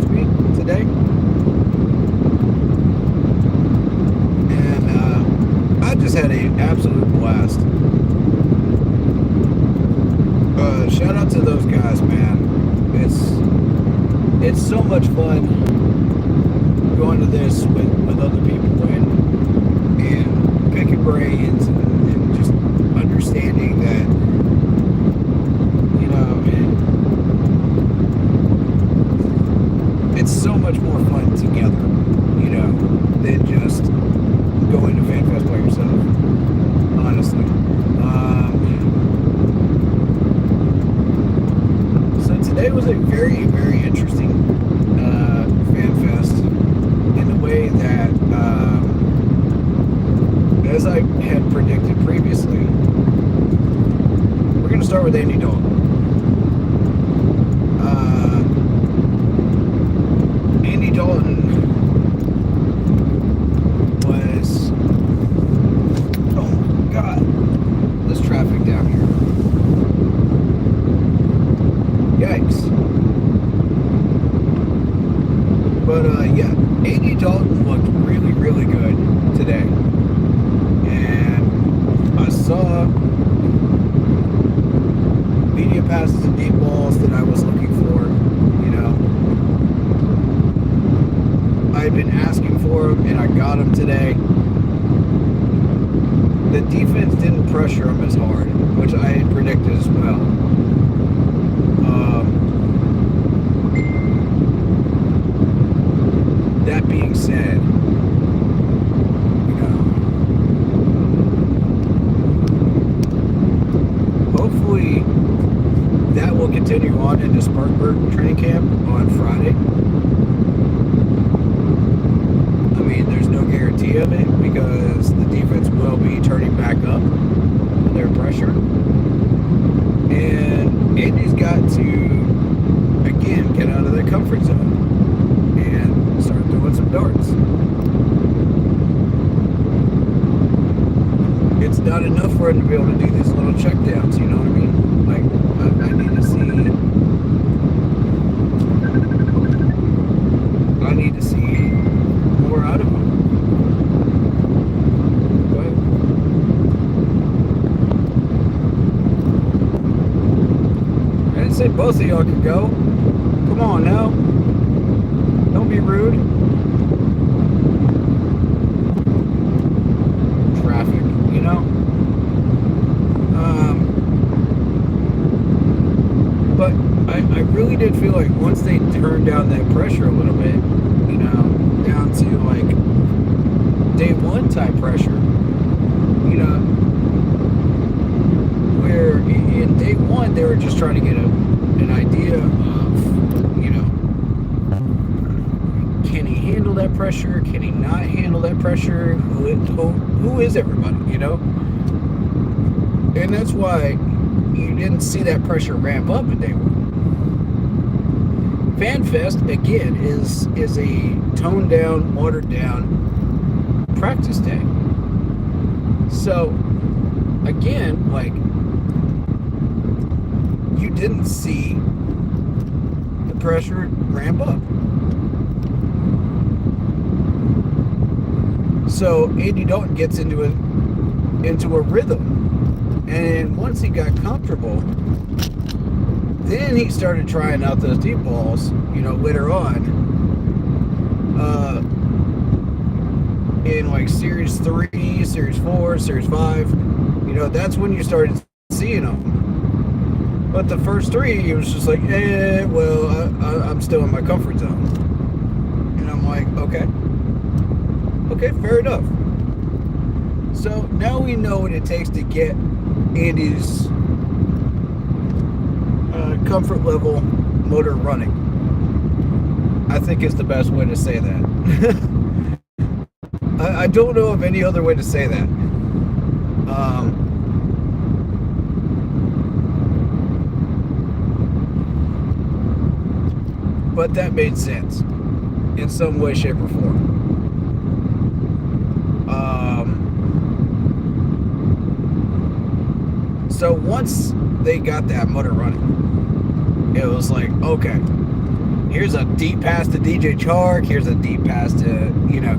with me today. And I just had an absolute blast. Shout out to those guys, man. It's so much fun going to this with other people and picking brains and just understanding that, you know, it's so much more fun together, you know, than just going to Fanfest by yourself, honestly. So today was a very, very interesting Fanfest in the way that, as I had predicted previously, we're going to start with Andy Dalton. Andy Dalton was, oh my God, this traffic down here. Yikes. But yeah, Andy Dalton looked really, really good today. And I saw media passes and deep balls that I was looking for, you know. I had been asking for them and I got them today. The defense didn't pressure him as hard, which I had predicted as well. That being said, you know, hopefully that will continue on into Spartanburg training camp on Friday. I mean, there's no guarantee of it because the defense will be turning back up their pressure. And Andy's got to, again, get out of their comfort zone and start throwing some darts. It's not enough for him to be able to do these little checkdowns, you know what I mean? Like, I need to see more out of him. Go ahead. I didn't say both of y'all could go. Come on now. Don't be rude. Traffic, you know? But I really did feel like once they turned down that pressure a little bit, you know, down to like day one type pressure, you know, where in day one they were just trying to get an idea of, you know, can he handle that pressure? Can he not handle that pressure? Who is everybody, you know? And that's why you didn't see that pressure ramp up in day one. Fanfest, again, is a toned down, watered down practice day. So, again, like, you didn't see the pressure ramp up. So Andy Dalton gets into a rhythm, and once he got comfortable, then he started trying out those deep balls, you know, later on. In like Series 3, Series 4, Series 5, you know, that's when you started seeing them. But the first three, he was just like, well, I'm still in my comfort zone. And I'm like, okay, fair enough. So now we know what it takes to get Andy's comfort level motor running. I think is the best way to say that. I don't know of any other way to say that. But that made sense in some way, shape, or form. So once they got that motor running, it was like, okay, here's a deep pass to DJ Chark. Here's a deep pass to, you know,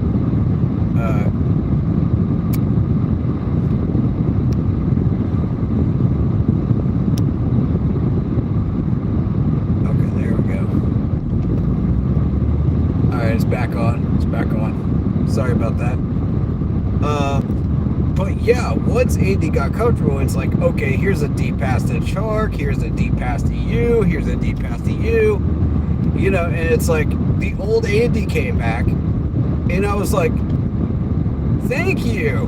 okay, there we go. All right, it's back on. It's back on. Sorry about that. But yeah, once Andy got comfortable, it's like, okay, here's a deep pass to Chark, here's a deep pass to you, here's a deep pass to you. You know, and it's like the old Andy came back, and I was like, thank you.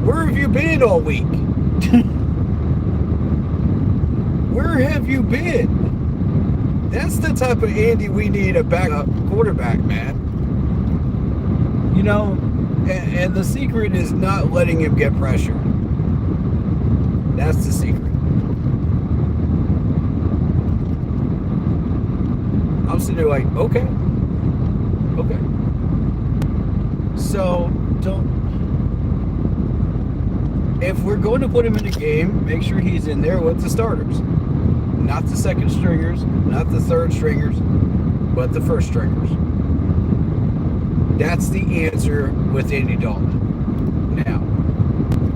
Where have you been all week? Where have you been? That's the type of Andy we need a backup quarterback, man. You know, and the secret is not letting him get pressure. That's the secret. I'm sitting there like, okay. So if we're going to put him in a game, make sure he's in there with the starters. Not the second stringers, not the third stringers, but the first stringers. That's the answer with Andy Dalton. Now,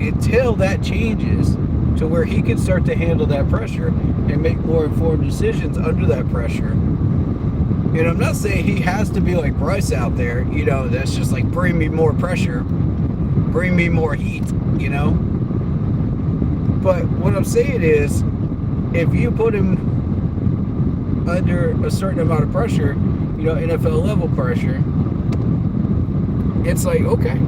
until that changes to where he can start to handle that pressure and make more informed decisions under that pressure. And I'm not saying he has to be like Bryce out there, you know, that's just like, bring me more pressure, bring me more heat, you know. But what I'm saying is, if you put him under a certain amount of pressure, you know, NFL level pressure, it's like, okay,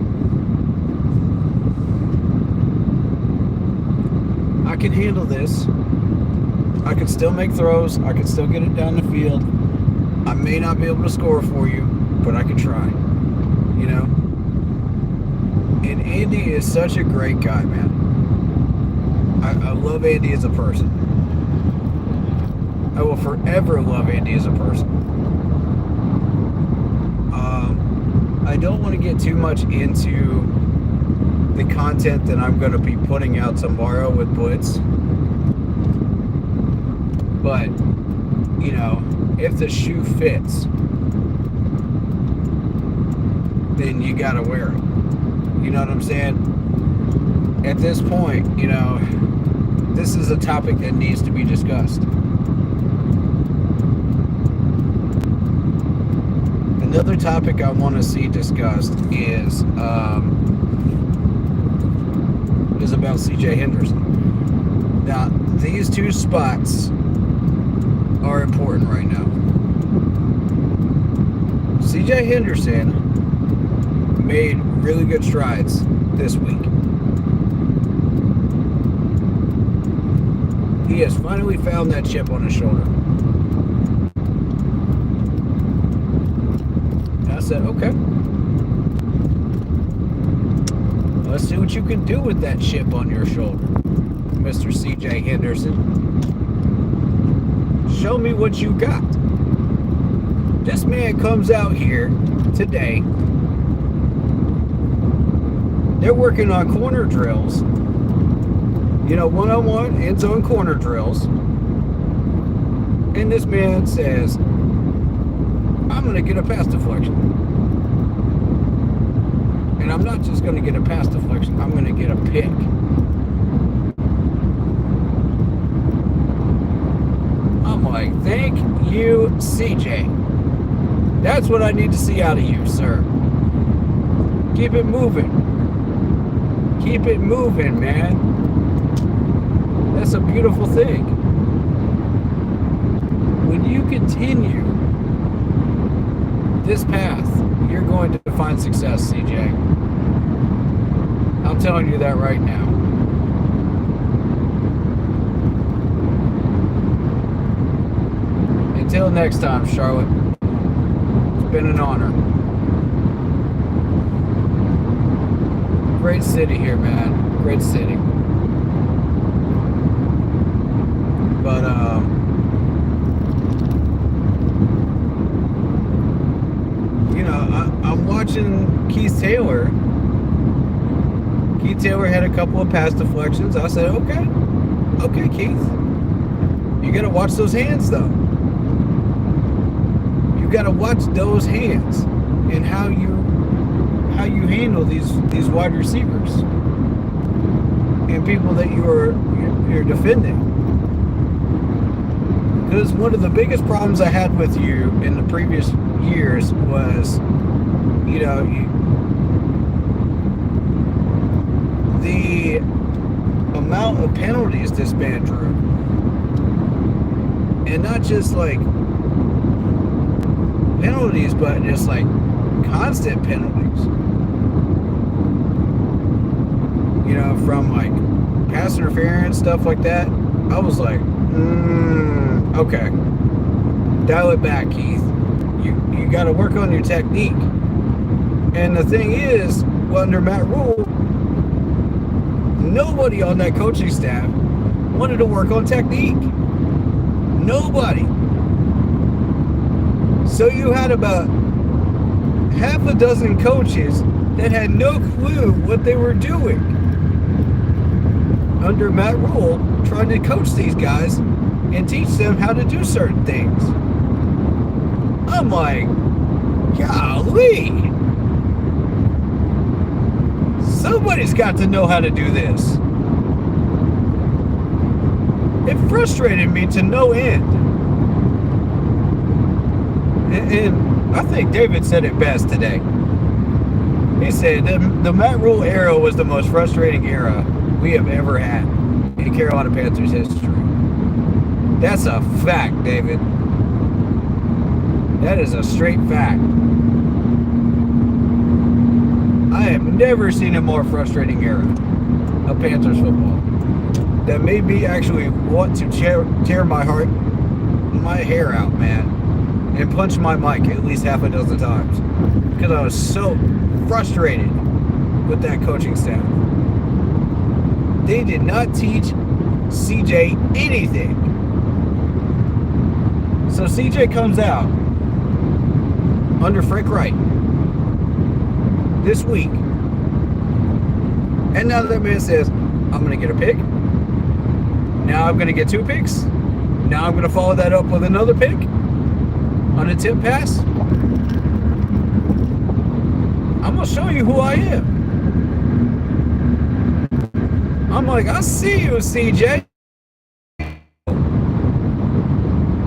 I can handle this. I can still make throws. I can still get it down the field. I may not be able to score for you, but I can try, you know? And Andy is such a great guy, man. I love Andy as a person. I will forever love Andy as a person. I don't want to get too much into the content that I'm going to be putting out tomorrow with Blitz. But, you know, if the shoe fits, then you gotta wear it. You know what I'm saying? At this point, you know, this is a topic that needs to be discussed. Another topic I want to see discussed is about CJ Henderson. Now, these two spots are important right now. CJ Henderson made really good strides this week. He has finally found that chip on his shoulder. And I said, okay, let's see what you can do with that chip on your shoulder, Mr. CJ Henderson. Show me what you got. This man comes out here today. They're working on corner drills. You know, one-on-one, end zone corner drills. And this man says, I'm going to get a pass deflection. And I'm not just going to get a pass deflection. I'm going to get a pick. I'm like, thank you, CJ. That's what I need to see out of you, sir. Keep it moving. Keep it moving, man. That's a beautiful thing. When you continue this path, you're going to find success, CJ. I'm telling you that right now. Until next time, Charlotte. It's been an honor. Great city here, man. Great city. But, you know, I'm watching Keith Taylor. Keith Taylor had a couple of pass deflections. I said, okay. Okay, Keith. You got to watch those hands, though. got to watch those hands and how you handle these wide receivers and people that you're defending. Because one of the biggest problems I had with you in the previous years was, the amount of penalties this man drew. And not just like penalties, but just like constant penalties. From like pass interference, stuff like that. I was like, okay. Dial it back, Keith. You got to work on your technique. And the thing is, under Matt Rule, nobody on that coaching staff wanted to work on technique. Nobody. So you had about half a dozen coaches that had no clue what they were doing under Matt Rule, trying to coach these guys and teach them how to do certain things. I'm like, golly, somebody's got to know how to do this. It frustrated me to no end. And I think David said it best today. He said the Matt Rule era was the most frustrating era we have ever had in Carolina Panthers history. That's a fact, David. That is a straight fact. I have never seen a more frustrating era of Panthers football that made me actually want to tear my hair out, man, and punch my mic at least half a dozen times because I was so frustrated with that coaching staff. They did not teach CJ anything. So CJ comes out under Frank Wright this week. And now that man says, I'm going to get a pick. Now I'm going to get 2 picks. Now I'm going to follow that up with another pick on a tip pass. I'm going to show you who I am. I'm like, I see you, CJ.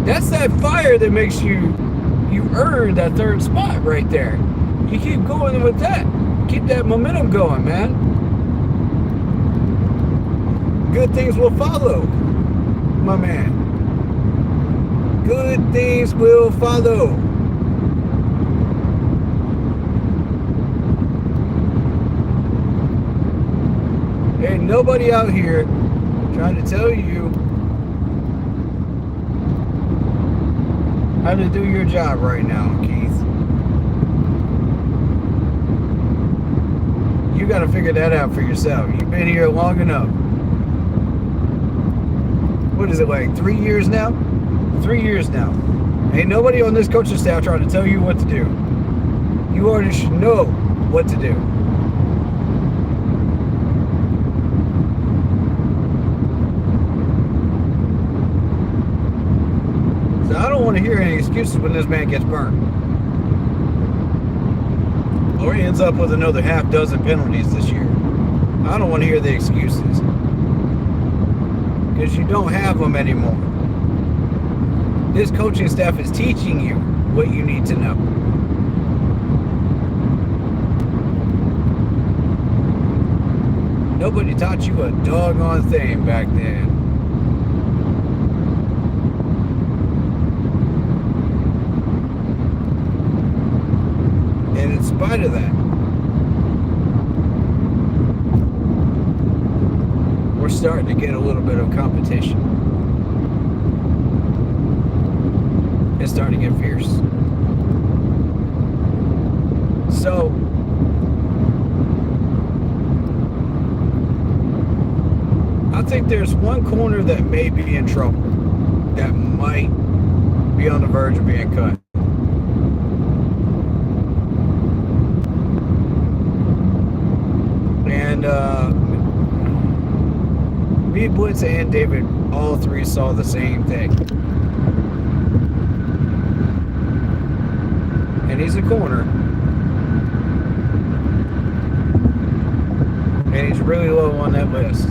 That's that fire that makes you earn that 3rd spot right there. You keep going with that. Keep that momentum going, man. Good things will follow, my man. Good things will follow. Ain't nobody out here trying to tell you how to do your job right now, Keith. You got to figure that out for yourself. You've been here long enough. What is it, like 3 years now? 3 years now. Ain't nobody on this coaching staff trying to tell you what to do. You already should know what to do. So I don't want to hear any excuses when this man gets burned. Or he ends up with another half dozen penalties this year. I don't want to hear the excuses. Because you don't have them anymore. This coaching staff is teaching you what you need to know. Nobody taught you a doggone thing back then. And in spite of that, we're starting to get a little bit of competition. It's starting to get fierce. So, I think there's one corner that may be in trouble, that might be on the verge of being cut. And me, Blitz, and David, all three saw the same thing. and he's a corner, and he's really low on that list.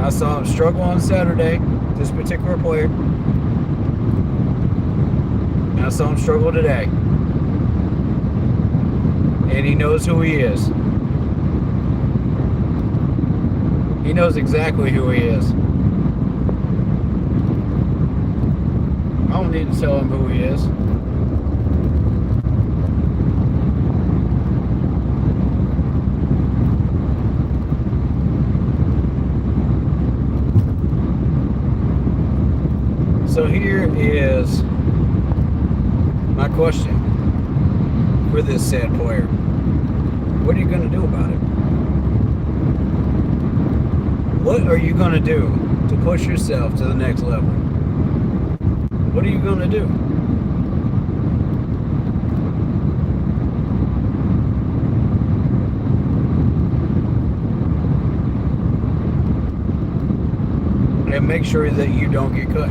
I saw him struggle on Saturday, this particular player, and I saw him struggle today. And he knows who he is. He knows exactly who he is. I don't need to tell him who he is. So here is my question for this sad player. What are you going to do about it? What are you going to do to push yourself to the next level? What are you going to do? And make sure that you don't get cut.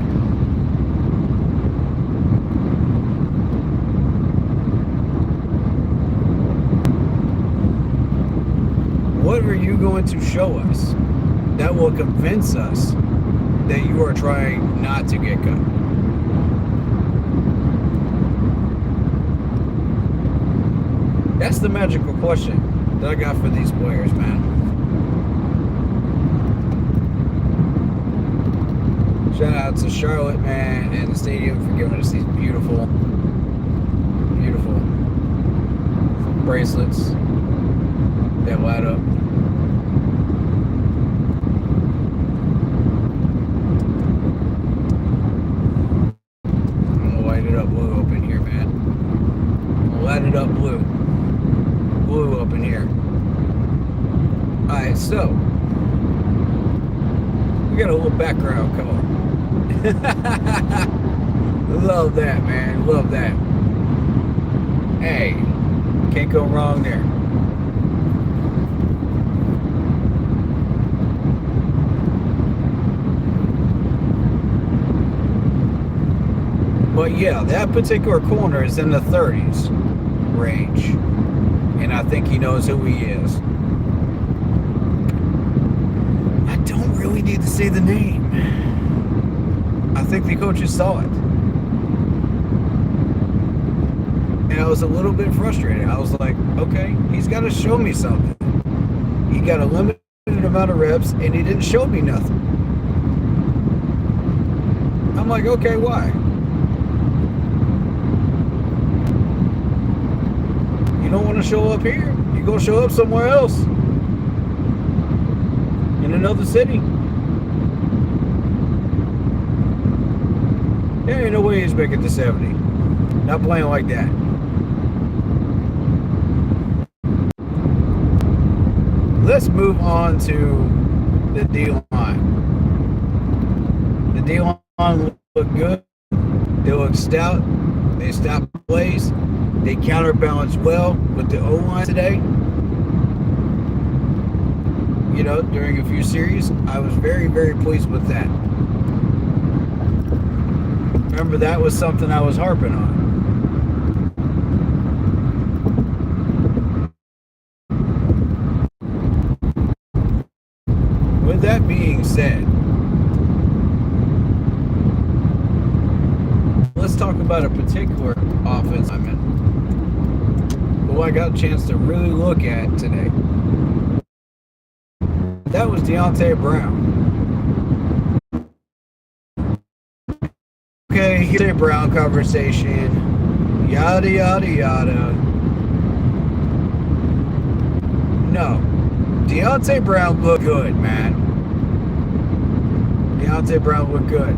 What are you going to show us that will convince us that you are trying not to get cut? That's the magical question that I got for these players, man. Shout out to Charlotte, man, and the stadium for giving us these beautiful, beautiful bracelets that light up. I'm gonna light it up blue up in here, man. I'm gonna light it up blue. Blue up in here. Alright, so we got a little background color. Love that, man. Love that. Hey, can't go wrong there. But yeah, that particular corner is in the 30s range. And I think he knows who he is. I don't really need to say the name. I think the coaches saw it. And I was a little bit frustrated. I was like, okay, he's got to show me something. He got a limited amount of reps and he didn't show me nothing. I'm like, okay, why? You don't want to show up here? You're going to show up somewhere else. In another city. There ain't no way he's making the 70. Not playing like that. Let's move on to the D-line. The D-line look good. They look stout. They stop plays. They counterbalance well with the O-line today. You know, during a few series, I was very, very pleased with that. Remember, that was something I was harping on. With that being said, let's talk about a particular offense I'm in, who I got a chance to really look at today. That was Deontay Brown. Okay, here's a Brown conversation. Yada, yada, yada. No. Deontay Brown looked good, man. Deontay Brown looked good.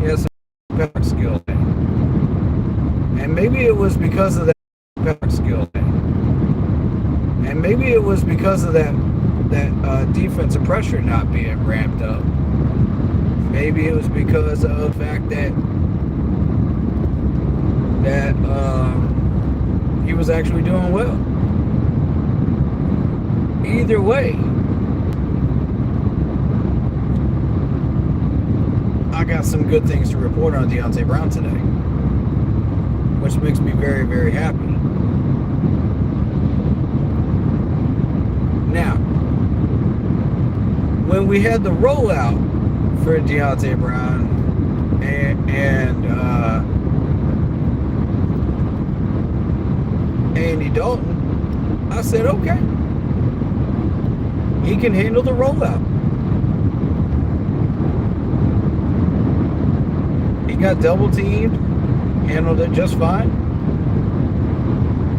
He has some pass skills. And maybe it was because of that pass skills. And maybe it was because of that defensive pressure not being ramped up. Maybe it was because of the fact that he was actually doing well. Either way, I I got some good things to report on Deontay Brown today, which makes me very, very happy. Now, when we had the rollout for Deontay Brown and Andy Dalton, I said, okay, he can handle the rollout. He got double teamed, handled it just fine,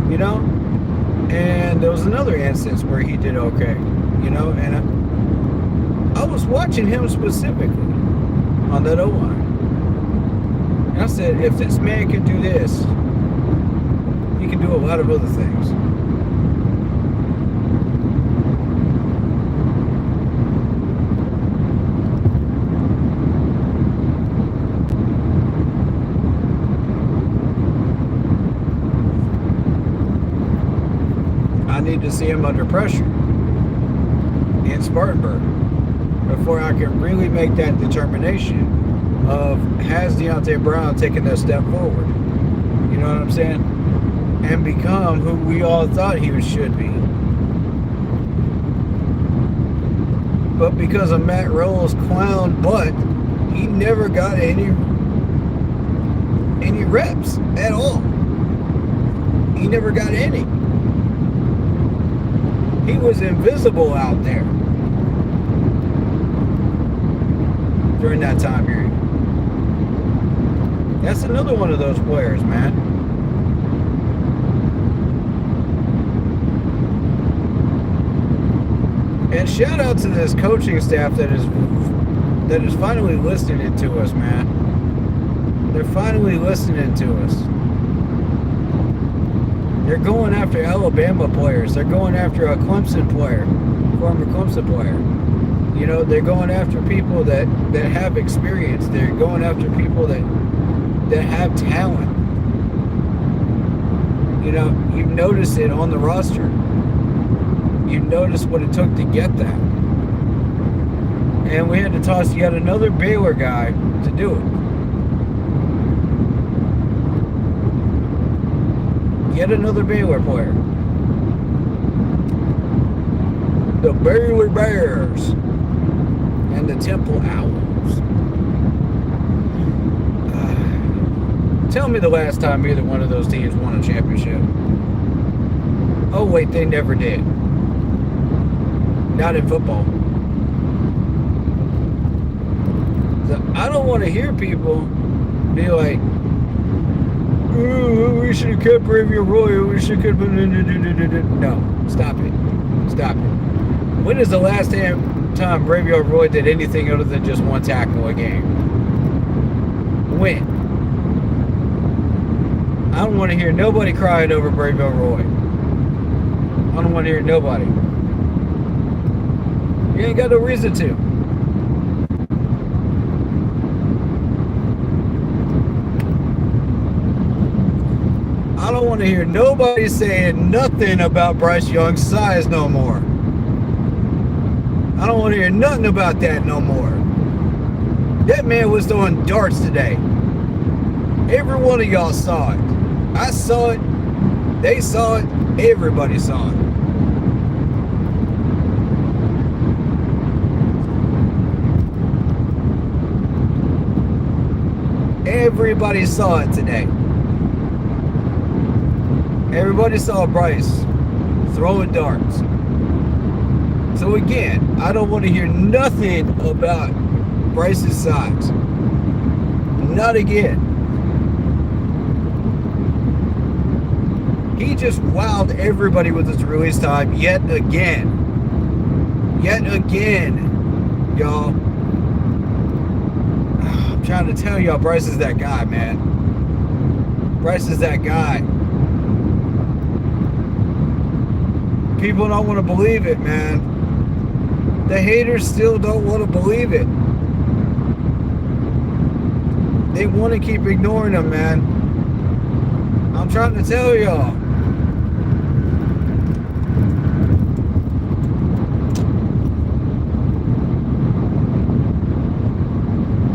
you know. And there was another instance where he did okay, you know. And I was watching him specifically on that O-line. And I said, if this man can do this, he can do a lot of other things. I need to see him under pressure in Spartanburg before I can really make that determination of, has Deontay Brown taken that step forward? You know what I'm saying? And become who we all thought he should be. But because of Matt Rhule's clown butt, he never got any reps at all. He never got any. He was invisible out there during that time period. That's another one of those players, man. And shout out to this coaching staff that is finally listening to us, man. They're finally listening to us. They're going after Alabama players. They're going after a Clemson player, former Clemson player. You know, they're going after people that have experience. They're going after people that have talent. You know, you notice it on the roster. You notice what it took to get that. And we had to toss yet another Baylor guy to do it. Yet another Baylor player. The Baylor Bears and the Temple Owls. Tell me the last time either one of those teams won a championship. Oh wait, they never did. Not in football. So I don't want to hear people be like, "Ooh, we should have kept Bravier Roy. We should have." No, stop it. Stop it. When is the last time Bravier Roy did anything other than just one tackle a game? When? I don't want to hear nobody crying over Bravier Roy. I don't want to hear nobody. You ain't got no reason to. I don't want to hear nobody saying nothing about Bryce Young's size no more. I don't want to hear nothing about that no more. That man was throwing darts today. Every one of y'all saw it. I saw it. They saw it. Everybody saw it. Everybody saw it today. Everybody saw Bryce throwing darts. So again, I don't want to hear nothing about Bryce's size. Not again. He just wowed everybody with his release time yet again. Yet again, y'all. I'm trying to tell y'all, Bryce is that guy, man. Bryce is that guy. People don't want to believe it, man. The haters still don't want to believe it. They want to keep ignoring him, man. I'm trying to tell y'all.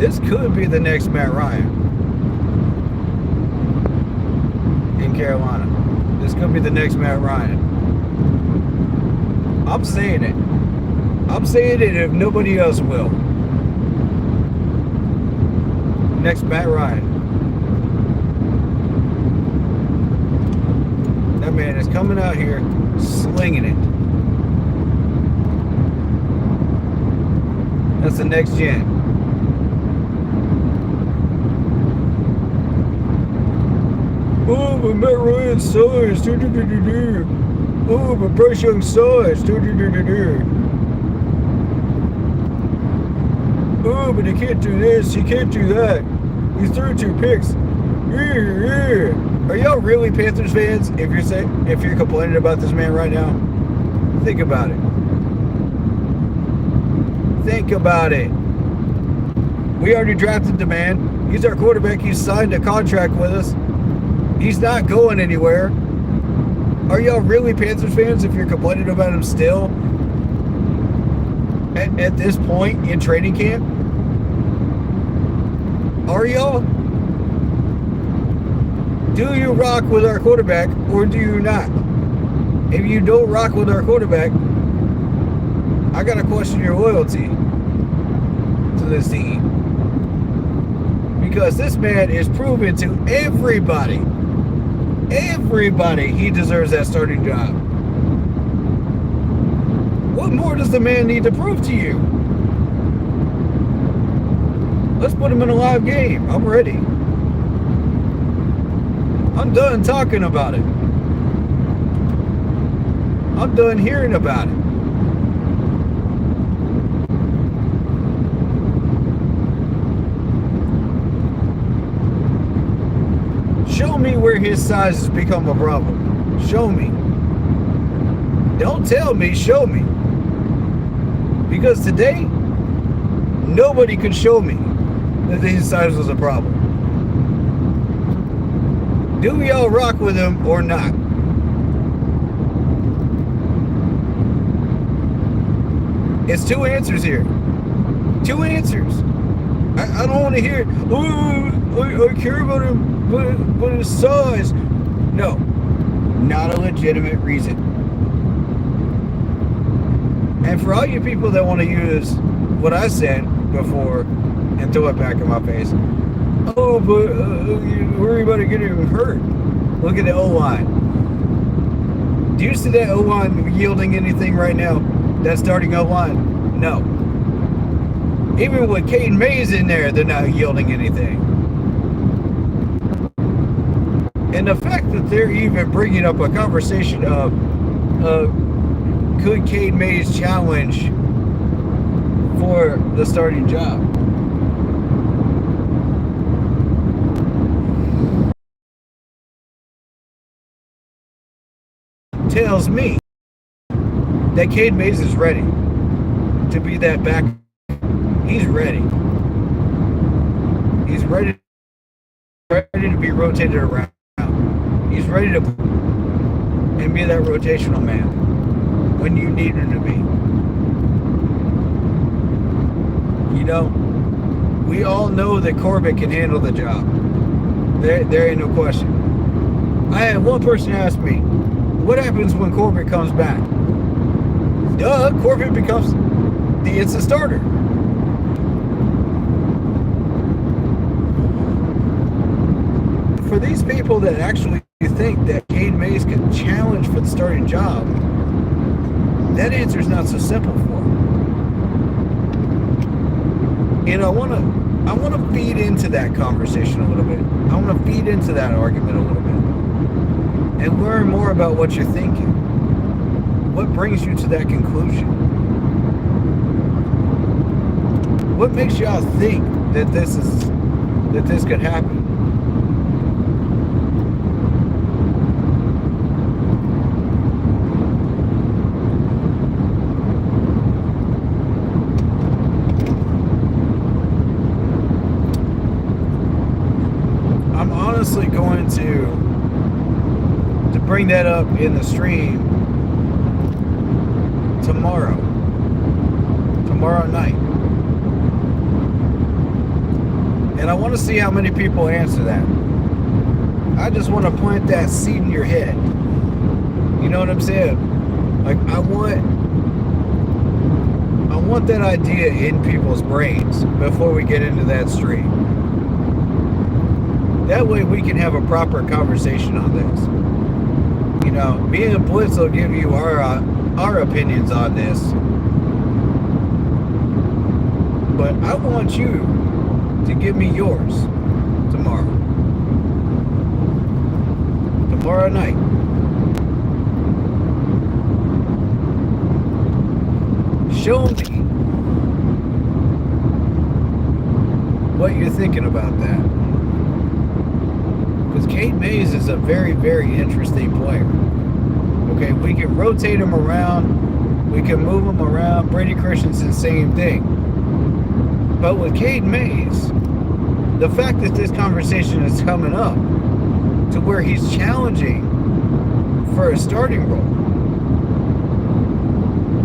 This could be the next Matt Ryan in Carolina. This could be the next Matt Ryan. I'm saying it. I'm saying it if nobody else will. Next Matt Ryan. That man is coming out here slinging it. That's the next gen. Oh, but Matt Ryan size. Oh, but Bryce Young size. Oh, but he can't do this. He can't do that. He threw 2 picks. Are y'all really Panthers fans? If you're complaining about this man right now, think about it. Think about it. We already drafted the man. He's our quarterback. He's signed a contract with us. He's not going anywhere. Are y'all really Panthers fans if you're complaining about him still at this point in training camp? Are y'all? Do you rock with our quarterback or do you not? If you don't rock with our quarterback, I gotta question your loyalty to this team. Because this man is proven to everybody he deserves that starting job. What more does the man need to prove to you? Let's put him in a live game. I'm ready. I'm done talking about it. I'm done hearing about it. Show me where his size has become a problem. Show me. Don't tell me, show me. Because today, nobody could show me that his size was a problem. Do y'all rock with him or not? It's 2 answers here. 2 answers. I don't want to hear, oh, I care about him, but his size. No, not a legitimate reason. And for all you people that want to use what I said before and throw it back in my face, oh, but you worry about it getting him hurt. Look at the O-line. Do you see that O-line yielding anything right now? That starting O-line? No. Even with Caden Mays in there, they're not yielding anything. And the fact that they're even bringing up a conversation of could Caden Mays challenge for the starting job? Tells me that Caden Mays is ready to be that back. He's ready. He's ready to be rotated around. He's ready to and be that rotational man when you need him to be. You know, we all know that Corbett can handle the job. There ain't no question. I had one person ask me, what happens when Corbett comes back? Duh, Corbett becomes the instant starter. For these people that actually think that Caden Mays can challenge for the starting job, that answer is not so simple for them. And I want to feed into that conversation a little bit. I want to feed into that argument a little bit and learn more about what you're thinking. What brings you to that conclusion? What makes y'all think that this could happen? I'm honestly going to bring that up in the stream tomorrow night. And I want to see how many people answer that. I just want to plant that seed in your head. You know what I'm saying? Like, I want that idea in people's brains before we get into that stream. That way we can have a proper conversation on this. You know, me and Blitz will give you our opinions on this. But I want you to give me yours tomorrow. Tomorrow night. Show me what you're thinking about that. Because Cade Mays is a very, very interesting player. Okay, we can rotate him around. We can move him around. Brady Christensen, same thing. But with Cade Mays, the fact that this conversation is coming up to where he's challenging for a starting role,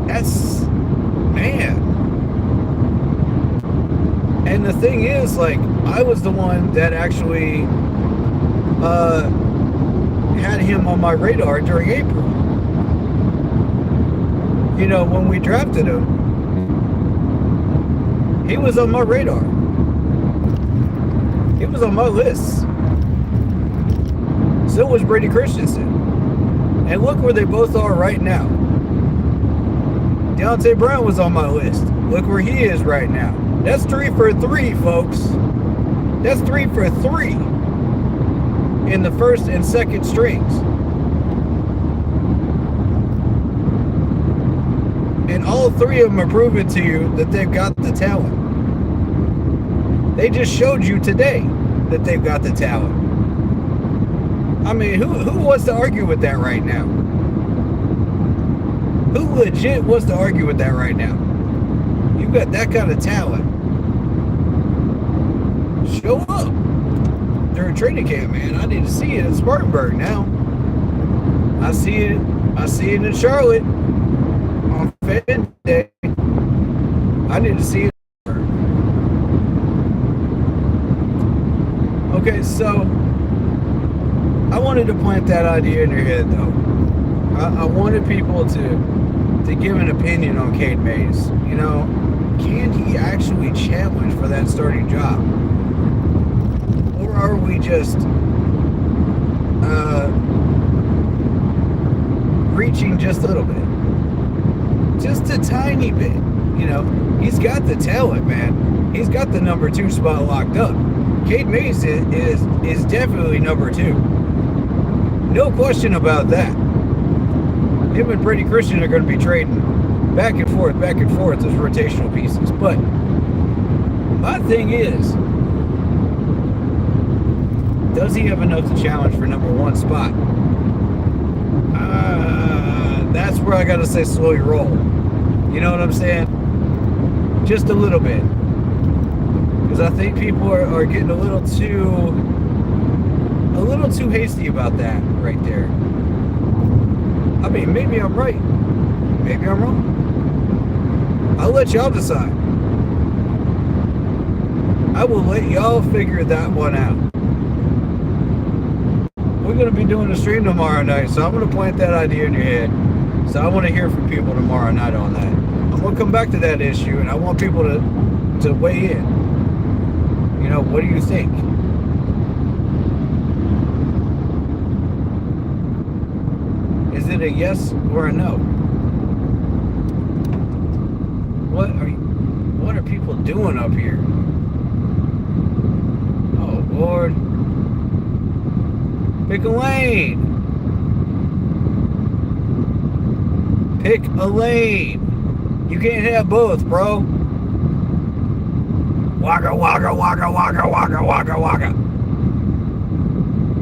that's, man. And the thing is, like, I was the one that actually had him on my radar during April. You know, when we drafted him, he was on my radar. He was on my list. So was Brady Christensen. And look where they both are right now. Deontay Brown was on my list. Look where he is right now. That's 3 for 3, folks. That's 3 for 3 in the first and second strings. And all 3 of them are proving to you that they've got the talent. They just showed you today that they've got the talent. I mean, who wants to argue with that right now? Who legit wants to argue with that right now? You've got that kind of talent. Show up during training camp, man. I need to see it in Spartanburg now. I see it in Charlotte on Fan Day. I need to see it. Okay, so I wanted to plant that idea in your head, though. I wanted people to give an opinion on Cade Mays. You know, can he actually challenge for that starting job? Or are we just reaching just a little bit? Just a tiny bit. You know, he's got the talent, man. He's got the number 2 spot locked up. Cade Mays is definitely number 2. No question about that. Him and Brady Christian are going to be trading back and forth as rotational pieces. But my thing is, does he have enough to challenge for number 1 spot? That's where I got to say slow your roll. You know what I'm saying? Just a little bit. Because I think people are getting a little too hasty about that right there. I mean, maybe I'm right. Maybe I'm wrong. I'll let y'all decide. I will let y'all figure that one out. We're going to be doing a stream tomorrow night, so I'm going to plant that idea in your head. So I want to hear from people tomorrow night on that. I'm going to come back to that issue, and I want people to weigh in. You know, what do you think? Is it a yes or a no? What are people doing up here? Oh Lord. Pick a lane. Pick a lane. You can't have both, bro. Waka waka waka waka waka waka waka.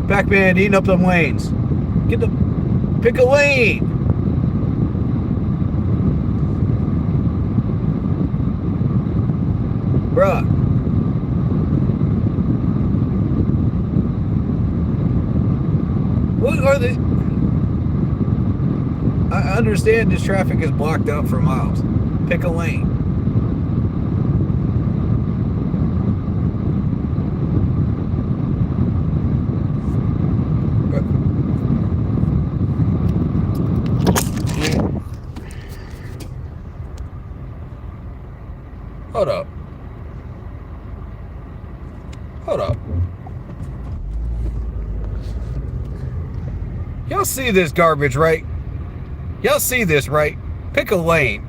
Pac-Man eating up them lanes. Pick a lane. Bruh. What are the... I understand this traffic is blocked up for miles. Pick a lane. Hold up. Hold up. Y'all see this garbage, right? Y'all see this, right? Pick a lane.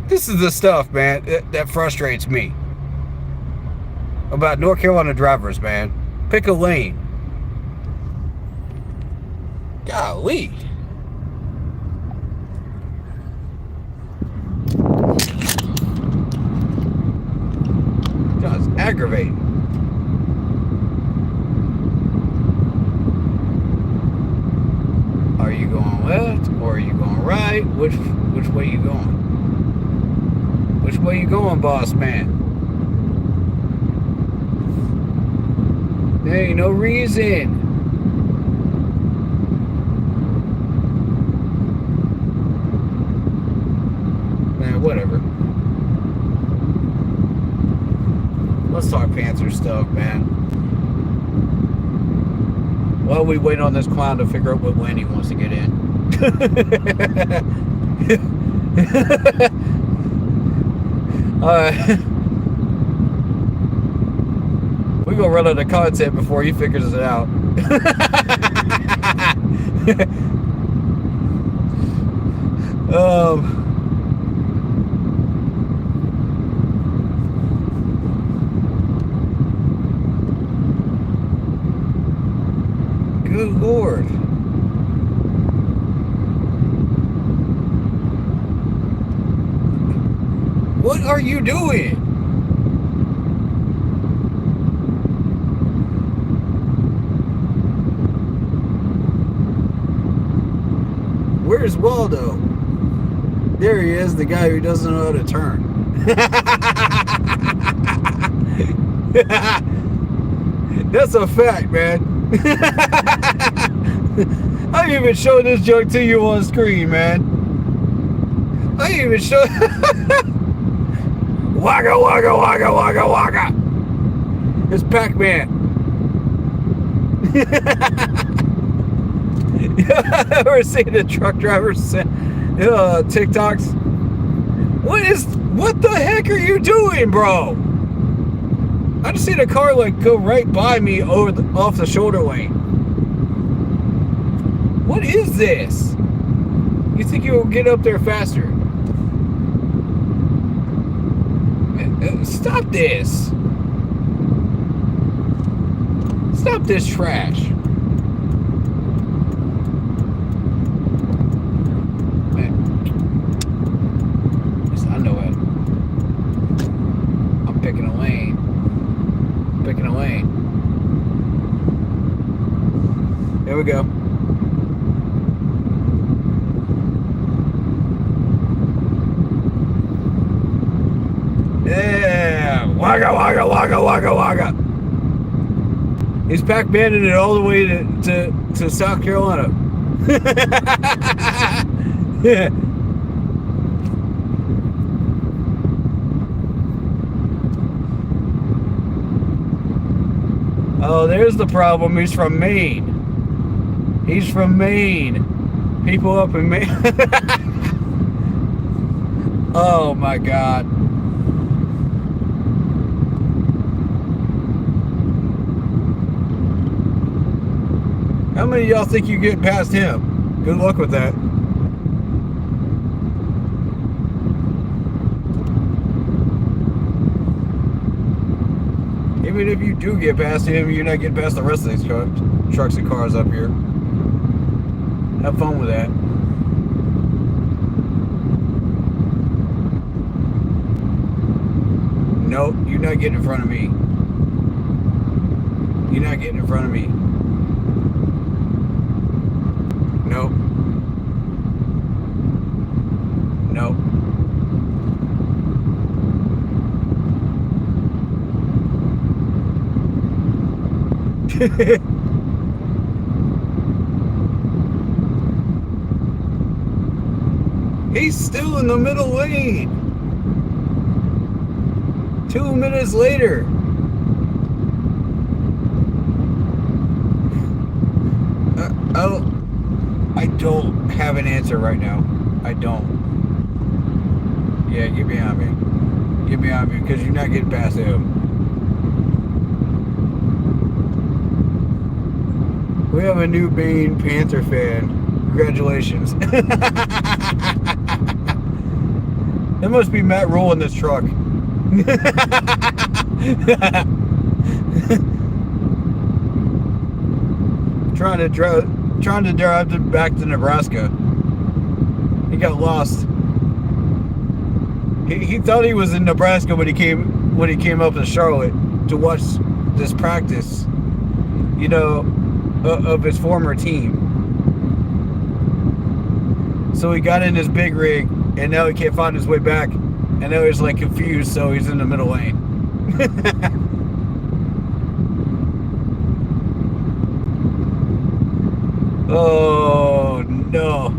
This is the stuff, man, that frustrates me about North Carolina drivers, man. Pick a lane. Golly. That's aggravating. Are you going left or are you going right? Which way you going? Which way you going, boss man? There ain't no reason. Man, whatever. Let's talk Panthers stuff, man. While we wait on this clown to figure out what lane he wants to get in. We're going to run out of content before he figures it out. Good Lord. What are you doing? Where's Waldo? There he is, the guy who doesn't know how to turn. That's a fact, man. I ain't even showing this joke to you on screen, man. I ain't even show. Waka waka waka waka waka. It's Pac-Man. Ever seen the truck drivers TikToks? What the heck are you doing, bro? I just seen a car like go right by me off the shoulder lane. What is this? You think you'll get up there faster? Stop this. Stop this trash. Man. I know it. I'm picking a lane. Picking a lane. There we go. Yeah, waka waka waka waka waka. He's Pac-Maning it all the way to South Carolina. Yeah. Oh, there's the problem. He's from Maine. He's from Maine. People up in Maine. Oh my God. How many of y'all think you get past him? Good luck with that. Even if you do get past him, you're not getting past the rest of these trucks and cars up here. Have fun with that. Nope, you're not getting in front of me. You're not getting in front of me. Nope. Nope. He's still in the middle lane. 2 minutes later. I don't have an answer right now. I don't. Yeah, get behind me. Get behind me because you're not getting past him. We have a new Bane Panther fan. Congratulations. That must be Matt Rule in this truck. trying to drive back to Nebraska. He got lost. He thought he was in Nebraska when he came up to Charlotte to watch this practice, you know, of his former team. So he got in his big rig, and now he can't find his way back, and now he's like confused, so he's in the middle lane. Oh no.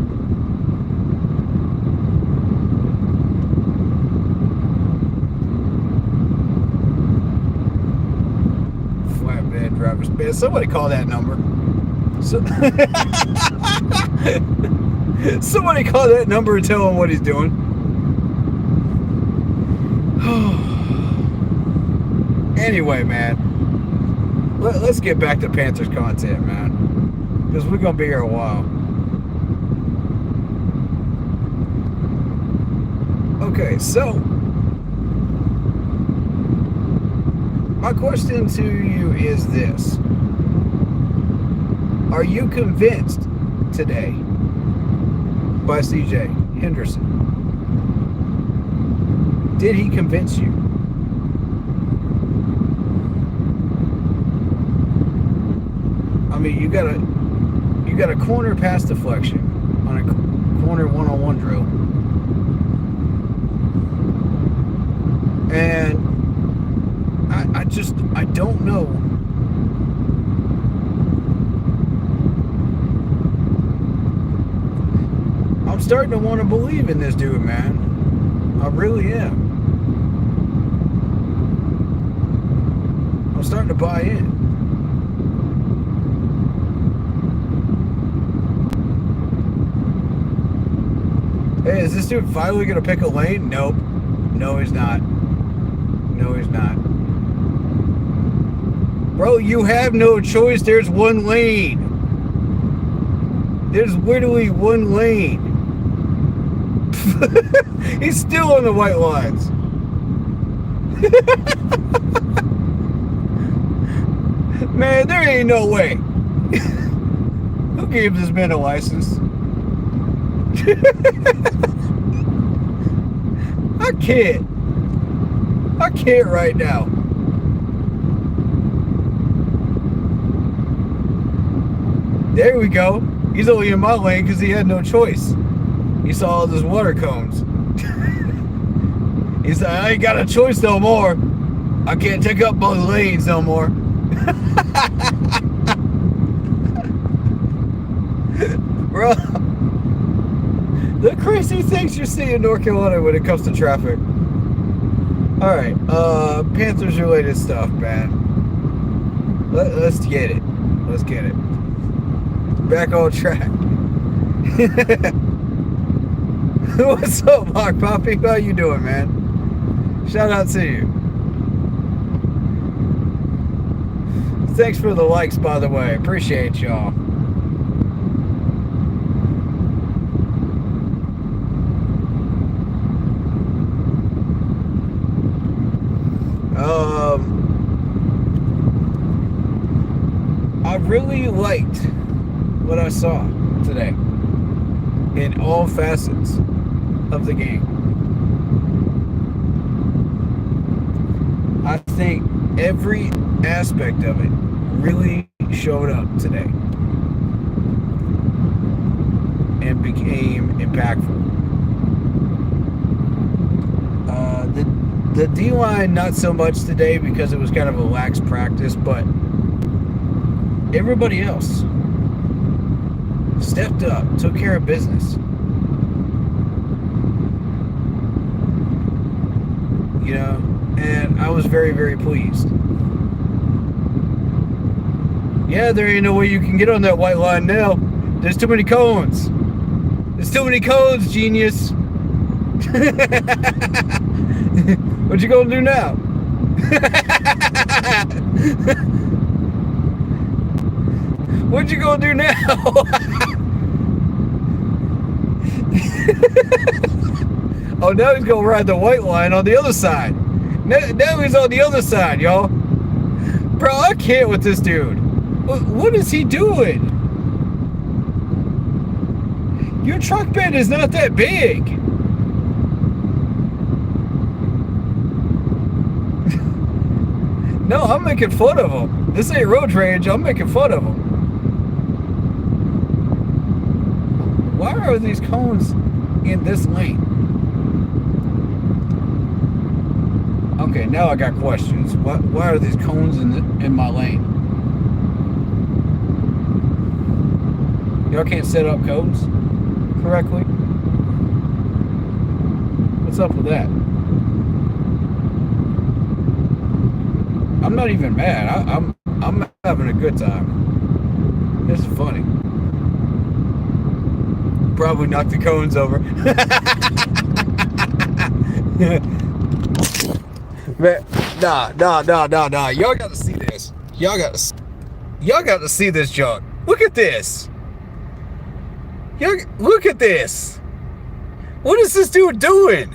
Flatbed driver's bed. Somebody call that number. Somebody call that number and tell him what he's doing. Anyway, man, let's get back to Panthers content, man, because we're gonna be here a while. Okay, so my question to you is this: are you convinced today by CJ Henderson? Did he convince you? I mean, you got a corner pass deflection on a corner one-on-one drill, and I don't know. I'm starting to want to believe in this dude, man. I really am. I'm starting to buy in. Hey, is this dude finally going to pick a lane? Nope. No, he's not. No, he's not. Bro, you have no choice. There's one lane. There's literally one lane. He's still on the white lines. Man, there ain't no way. Who gave this man a license? I can't right now. There we go. He's only in my lane because he had no choice. He saw all those water cones. He said, I ain't got a choice no more. I can't take up both lanes no more. Bro, the crazy things you see in North Carolina when it comes to traffic. Alright, Panthers related stuff, man. Let's get it. Let's get it. Back on track. What's up, Mark Poppy? How you doing, man? Shout out to you. Thanks for the likes, by the way. Appreciate y'all. I really liked what I saw today in all facets of the game. I think every aspect of it really showed up today and became impactful. The D-line, not so much today because it was kind of a lax practice, but everybody else stepped up, took care of business. You know, and I was very, very pleased. Yeah, there ain't no way you can get on that white line now. There's too many cones. There's too many cones, genius. What you gonna do now? What you gonna do now? Oh, now he's gonna ride the white line on the other side. Now he's on the other side, y'all. Bro, I can't with this dude. What is he doing? Your truck bed is not that big. No, I'm making fun of him. This ain't road rage. I'm making fun of him. Why are these cones in this lane? Okay, now I got questions. Why are these cones in my lane? Y'all can't set up cones correctly? What's up with that? I'm not even mad. I'm having a good time. This is funny. Probably knocked the cones over. Man, nah. Y'all got to see this. Y'all got to see this junk. Look at this. Look at this. What is this dude doing?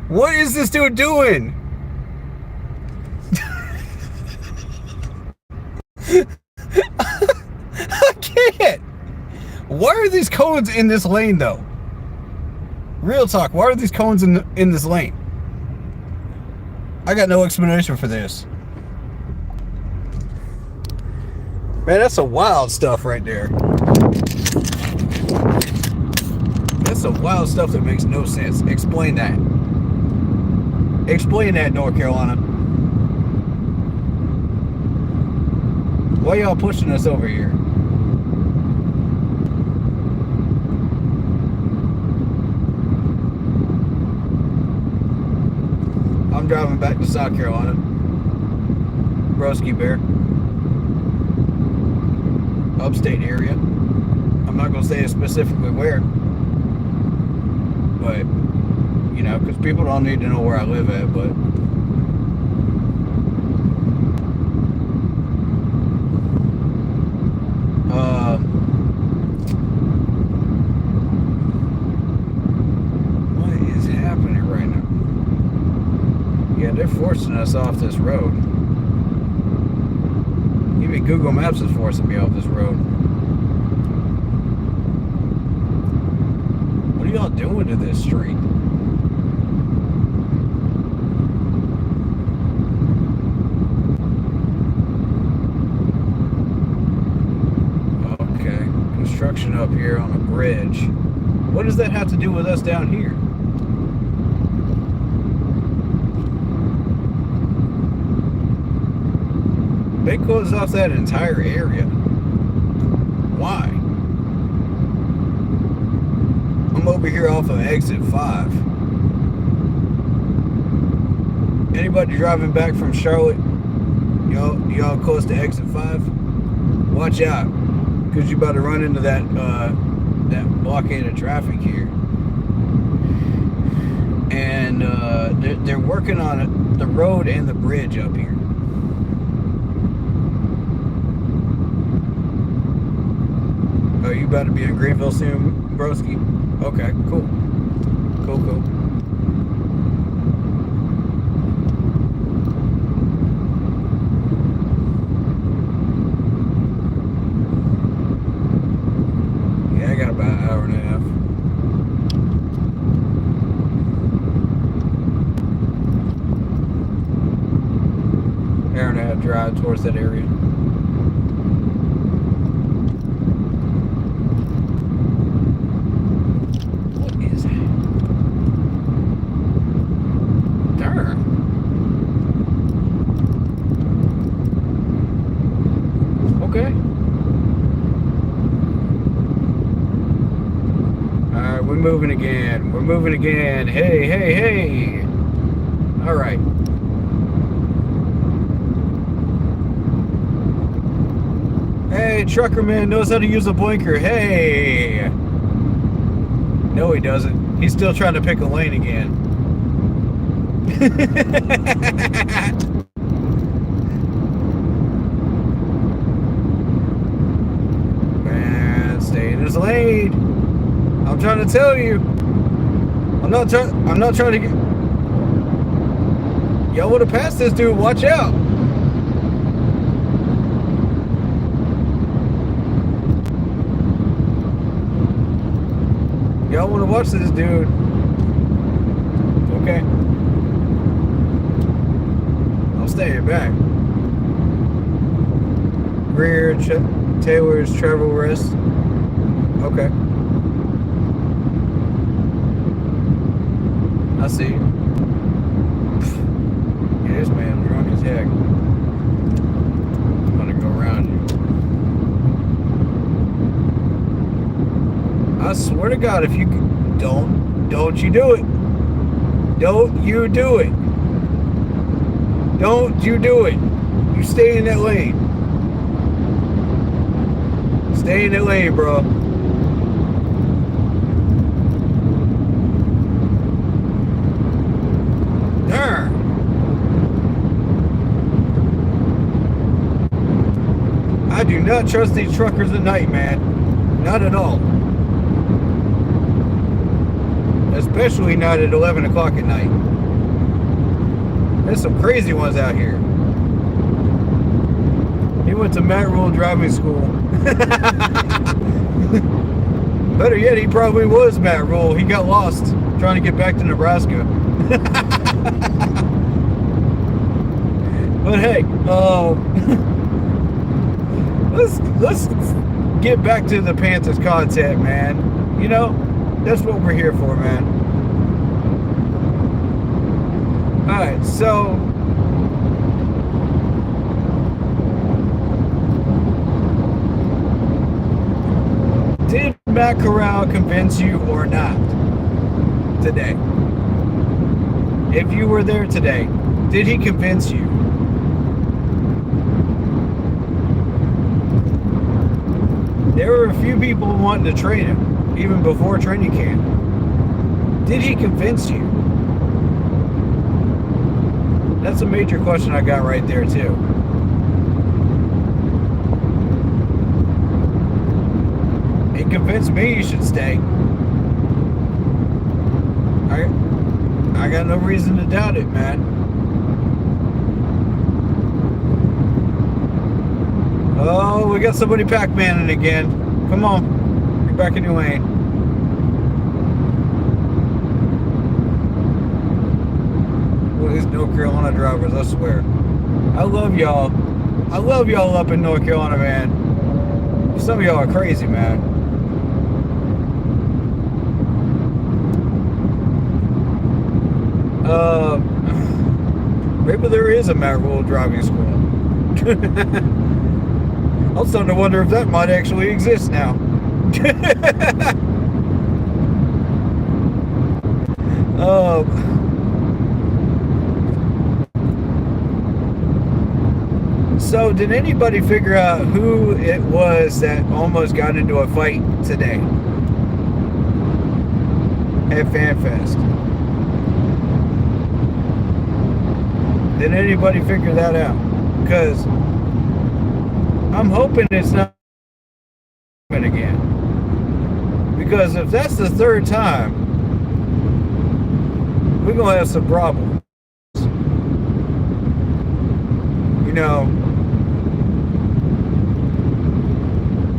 What is this dude doing? I can't. Why are these cones in this lane, though? Real talk. Why are these cones in this lane? I got no explanation for this. Man, that's some wild stuff right there. That's some wild stuff that makes no sense. Explain that. Explain that, North Carolina. Why y'all pushing us over here? I'm driving back to South Carolina. Broski Bear. Upstate area. I'm not going to say specifically where. But, you know, because people don't need to know where I live at, but... what is happening right now? Yeah, they're forcing us off this road. Even Google Maps is forcing me off this road. What are y'all doing to this street? Okay, construction up here on a bridge. What does that have to do with us down here? They closed off that entire area. Why? I'm over here off of exit 5. Anybody driving back from Charlotte? Y'all close to exit 5? Watch out, because you about to run into that blockade of traffic here. And they're working on the road and the bridge up here. Oh, you about to be in Greenville soon, broski? Okay, cool. Cool. Yeah, I got about an hour and a half. Hour and a half drive towards that area. Okay. Alright, we're moving again. Hey. Alright. Hey, trucker man knows how to use a blinker. Hey. No, he doesn't. He's still trying to pick a lane again. Man, stay in his lane. I'm trying to tell you. I'm not trying to get. Y'all would have passed this dude. Watch out. Y'all want to watch this dude. Okay. I'll stay back. Rear Taylor's travel rest. Okay. I see. Yeah, this man drunk as heck. I'm gonna go around you. I swear to God, if you don't you do it. Don't you do it. Don't you do it. You stay in that lane. Stay in that lane, bro. Darn. I do not trust these truckers at night, man. Not at all. Especially not at 11 o'clock at night. There's some crazy ones out here. He went to Matt Rule driving school. Better yet, he probably was Matt Rule. He got lost trying to get back to Nebraska. But hey, let's get back to the Panthers content, man. You know, that's what we're here for, man. Alright, so did Matt Corral convince you or not today? If you were there today, did he convince you? There were a few people wanting to trade him, even before training camp. Did he convince you? That's a major question I got right there, too. He convinced me you should stay. I got no reason to doubt it, man. Oh, we got somebody Pac-Manning again. Come on. Get back in your lane. Well, these North Carolina drivers, I swear. I love y'all. I love y'all up in North Carolina, man. Some of y'all are crazy, man. Maybe there is a Matt Rule driving school. I'm starting to wonder if that might actually exist now. So did anybody figure out who it was that almost got into a fight today at Fanfest? Did anybody figure that out? Because I'm hoping it's not again. Because if that's the third time, we're going to have some problems. You know,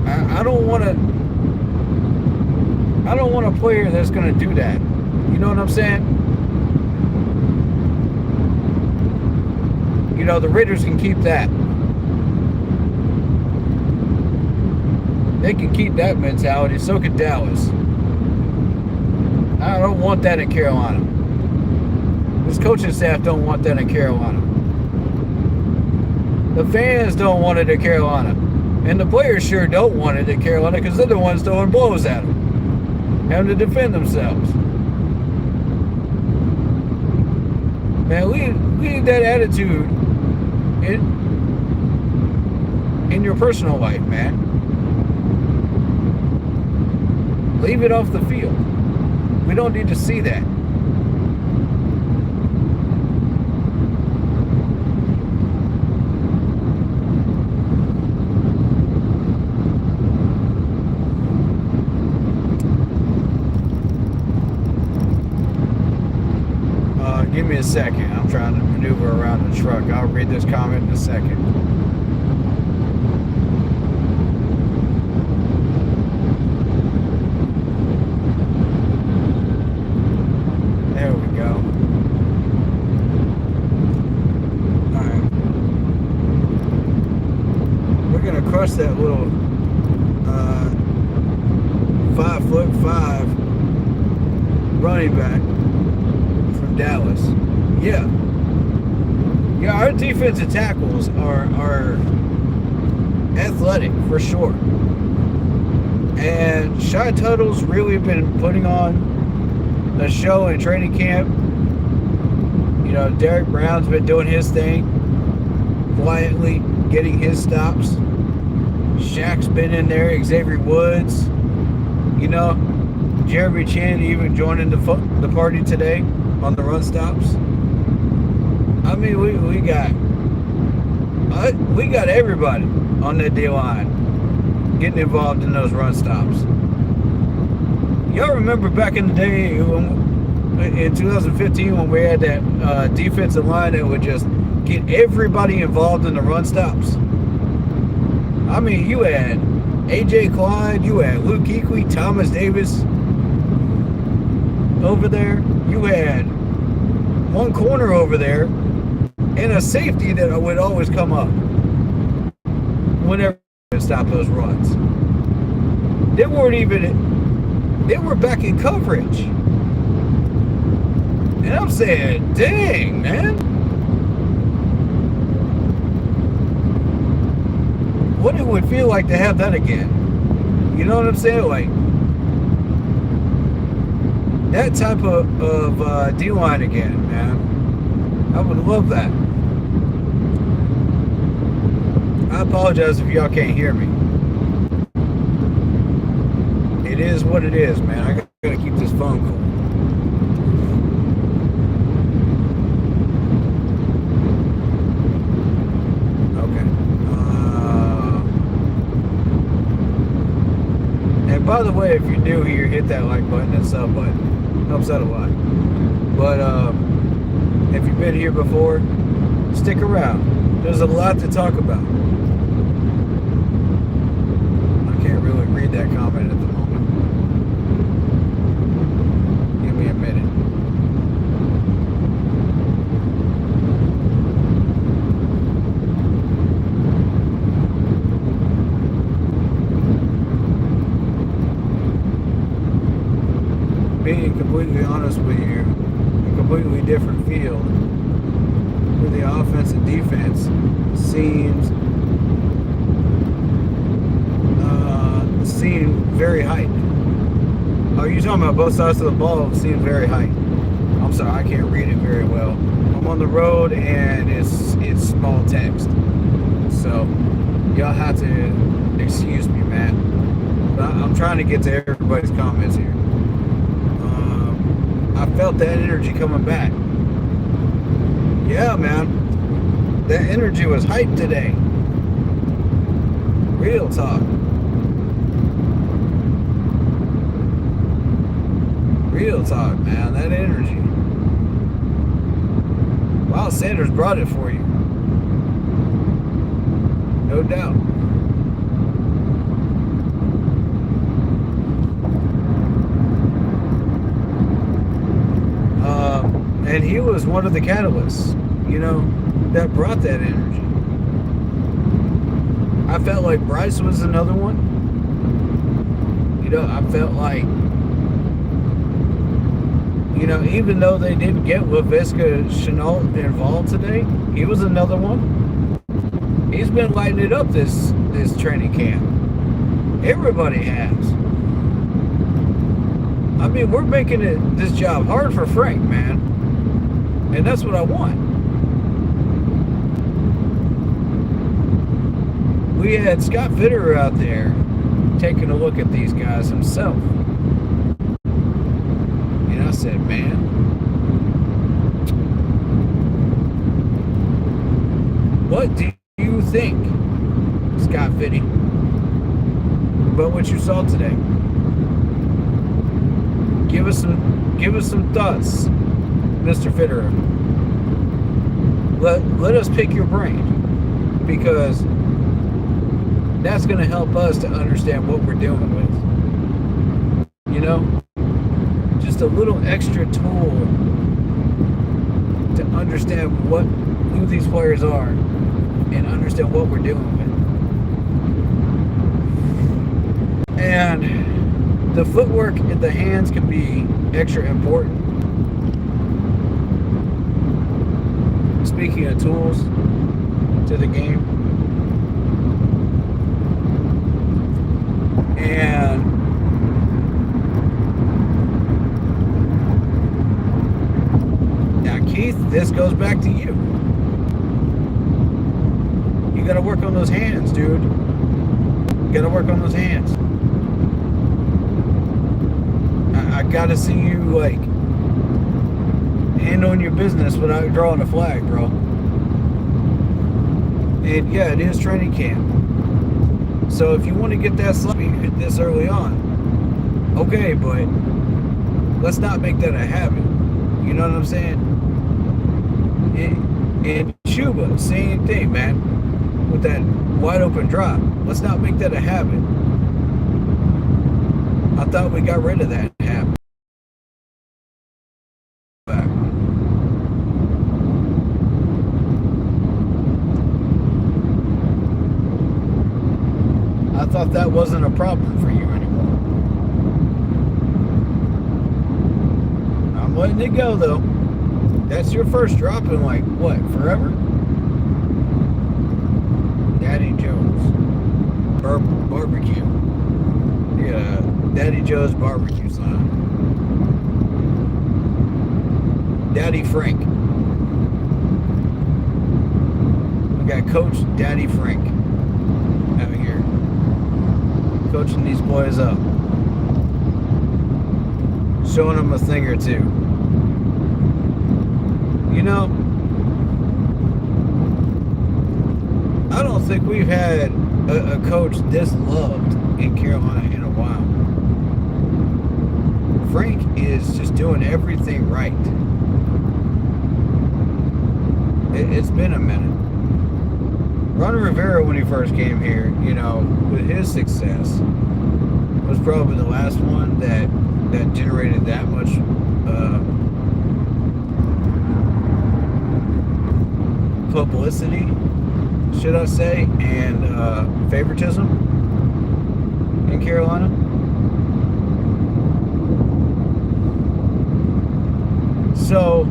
I don't want a player that's going to do that. You know what I'm saying? You know, the Raiders can keep that. They can keep that mentality. So can Dallas. I don't want that in Carolina. This coaching staff don't want that in Carolina. The fans don't want it in Carolina. And the players sure don't want it in Carolina because they're the ones throwing blows at them. Having to defend themselves. Man, we need that attitude in your personal life, man. Leave it off the field. We don't need to see that. Give me a second. I'm trying to maneuver around the truck. I'll read this comment in a second. There we go. Alright. We're going to crush that little 5'5" running back from Dallas. Yeah, our defensive tackles are athletic for sure. And Shy Tuttle's really been putting on a show in training camp. You know, Derek Brown's been doing his thing, quietly getting his stops. Shaq's been in there, Xavier Woods, you know, Jeremy Chin even joining the party today on the run stops. I mean, we got everybody on that D line getting involved in those run stops. Y'all remember back in the day in 2015 when we had that defensive line that would just get everybody involved in the run stops? I mean, you had AJ Klein, you had Luke Kuechly, Thomas Davis over there. You had one corner over there and a safety that would always come up whenever they stop those runs. They were back in coverage. And I'm saying, dang, man. What it would feel like to have that again. You know what I'm saying? Like, that type of D-line again, man. I would love that. I apologize if y'all can't hear me. It is what it is, man. I gotta keep this phone cool. And by the way, if you're new here, hit that like button and sub button. Helps out a lot. But if you've been here before, stick around. There's a lot to talk about. I can't really read that comment at the moment. Give me a minute. Being completely honest with you, a completely different field where the offense and defense seems very hyped. Oh, you're talking about both sides of the ball seem very hyped. I'm sorry, I can't read it very well. I'm on the road and it's small text, so y'all have to excuse me, man. But I'm trying to get to everybody's comments here. I felt that energy coming back. Yeah, man. That energy was hyped today. Real talk. Real talk, man. That energy. Wow, Sanders brought it for you. No doubt. And he was one of the catalysts, you know, that brought that energy. I felt like Bryce was another one. You know, I felt like, you know, even though they didn't get Laviska Shenault involved today, he was another one. He's been lighting it up this training camp. Everybody has. I mean, we're making this job hard for Frank, man. And that's what I want. We had Scott Fitterer out there taking a look at these guys himself. said, man, what do you think, Scott Finney, about what you saw today? Give us some thoughts, Mr. Fitterer. Let us pick your brain, because that's going to help us to understand what we're dealing with. You know, just a little extra tool to understand who these players are and understand what we're dealing with. And the footwork and the hands can be extra important. Speaking of tools to the game, and now Keith, this goes back to you. You gotta work on those hands, dude. You gotta work on those hands. I gotta see you, like, handling your business without drawing a flag, bro. And yeah, it is training camp. So if you want to get that sloppy this early on, okay, but let's not make that a habit. You know what I'm saying? And Chuba, same thing, man. With that wide open drop. Let's not make that a habit. I thought we got rid of that habit. I thought that wasn't a problem for you anymore. I'm letting it go, though. That's your first drop in, like, what, forever? Daddy Joe's barbecue. Yeah, Daddy Joe's barbecue, son. Daddy Frank. We got Coach Daddy Frank out here, coaching these boys up, showing them a thing or two. You know, I don't think we've had a coach this loved in Carolina in a while. Frank is just doing everything right. It's been a minute. Ronnie Rivera, when he first came here, you know, with his success, was probably the last one that generated that much publicity, should I say, and favoritism in Carolina. So,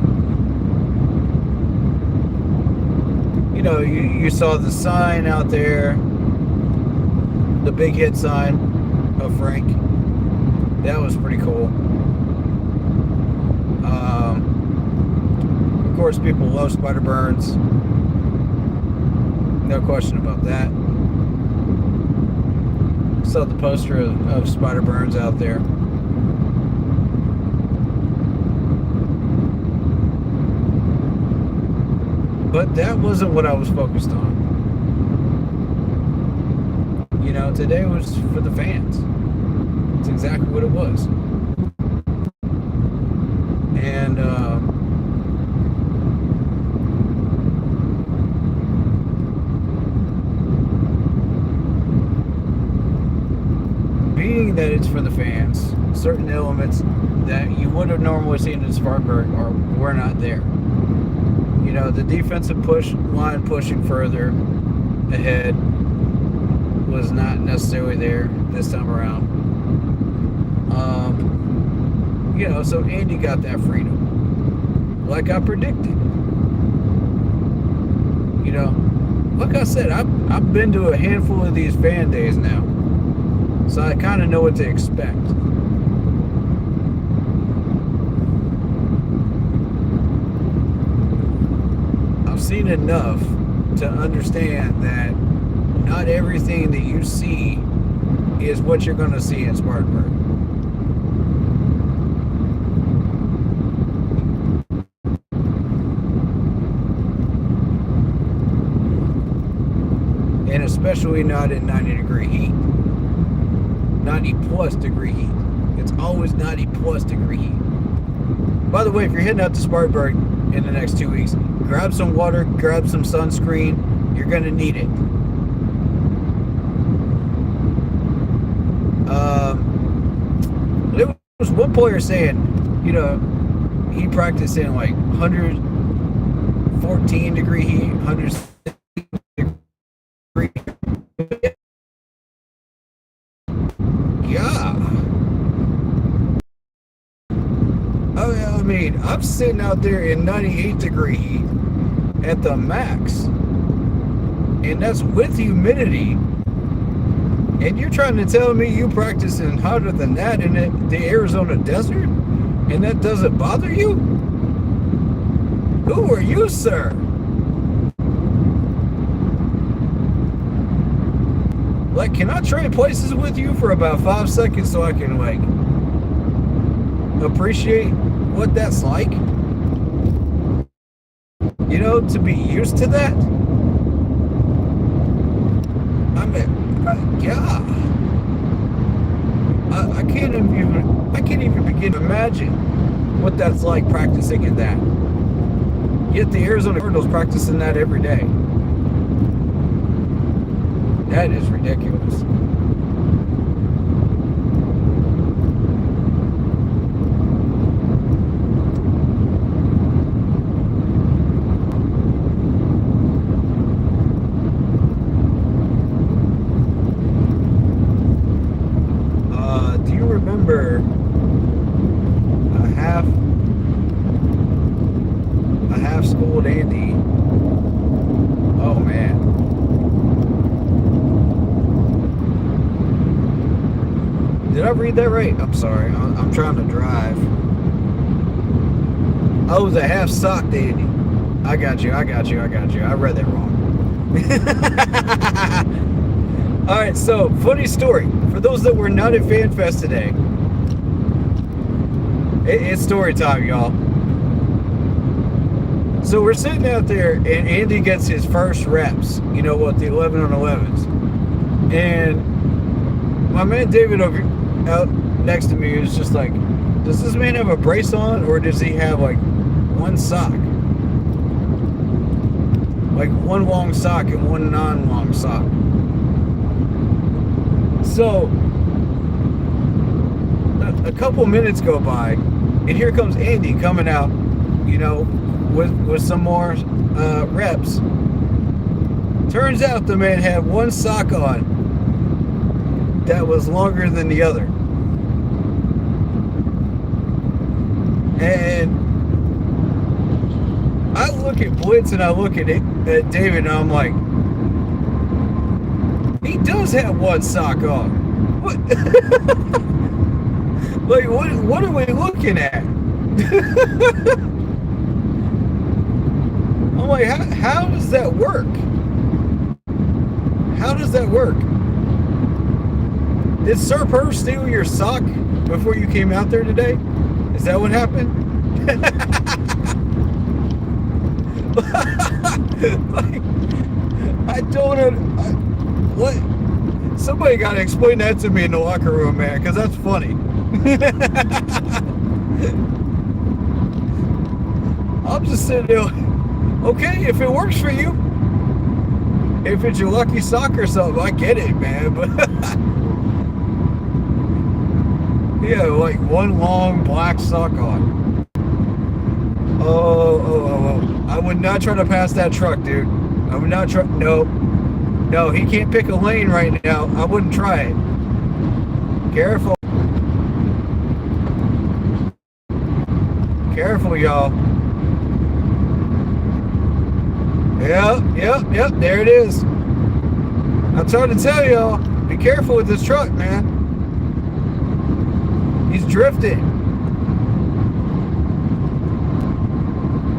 you know, you saw the sign out there, the big hit sign of Frank. That was pretty cool. Of course, people love Spider Burns. No question about that. Saw the poster of Spider Burns out there. But that wasn't what I was focused on. You know, today was for the fans. It's exactly what it was. And being that it's for the fans, certain elements that you would have normally seen in Spartanburg were not there. You know, the defensive line pushing further ahead was not necessarily there this time around. You know, so Andy got that freedom, like I predicted. You know, like I said, I've been to a handful of these fan days now, so I kind of know what to expect. I've seen enough to understand that not everything that you see is what you're going to see in Spartanburg. and especially not in 90-degree heat. 90 plus degree heat. It's always 90 plus degree heat. By the way, if you're heading out to Spartanburg in the next 2 weeks, grab some water, grab some sunscreen. You're going to need it. There was one player saying, he practiced in like 114 degree heat, 160 degree heat. Yeah. I mean, I'm sitting out there in 98 degree heat at the max, and that's with humidity. And you're trying to tell me you practicing hotter than that in the Arizona desert, and that doesn't bother you? Who are you, sir? Like, can I trade places with you for about 5 seconds so I can, like, appreciate what that's like? To be used to that? I mean, yeah. I can't even begin to imagine what that's like practicing in that. Yet the Arizona Cardinals practicing that every day. That is ridiculous. Do you remember a half-schooled Andy? Oh man. Did I read that right? I'm sorry. I'm trying to drive. I was a half-socked Andy. I got you. I read that wrong. All right, so funny story. For those that were not at Fanfest today, it's story time, y'all. So we're sitting out there, and Andy gets his first reps, the 11 on 11s. And my man David out next to me is just like, does this man have a brace on, or does he have like one sock? Like one long sock and one non-long sock. So a couple minutes go by, and here comes Andy coming out, with some more reps. Turns out the man had one sock on that was longer than the other. And I look at Blitz and I look at David, and I'm like, he does have one sock on. What? Like, what are we looking at? I'm like, how does that work? How does that work? Did Sir Purr steal your sock before you came out there today? Is that what happened? Like, I don't know. What? Somebody got to explain that to me in the locker room, man, because that's funny. I'm just sitting there, okay, if it works for you, if it's your lucky sock or something, I get it, man. But yeah, like one long black sock on. Oh. I would not try to pass that truck, dude. I would not try. No, he can't pick a lane right now. I wouldn't try it. Careful. Careful, y'all. Yep, there it is. I'm trying to tell y'all, be careful with this truck, man. He's drifting.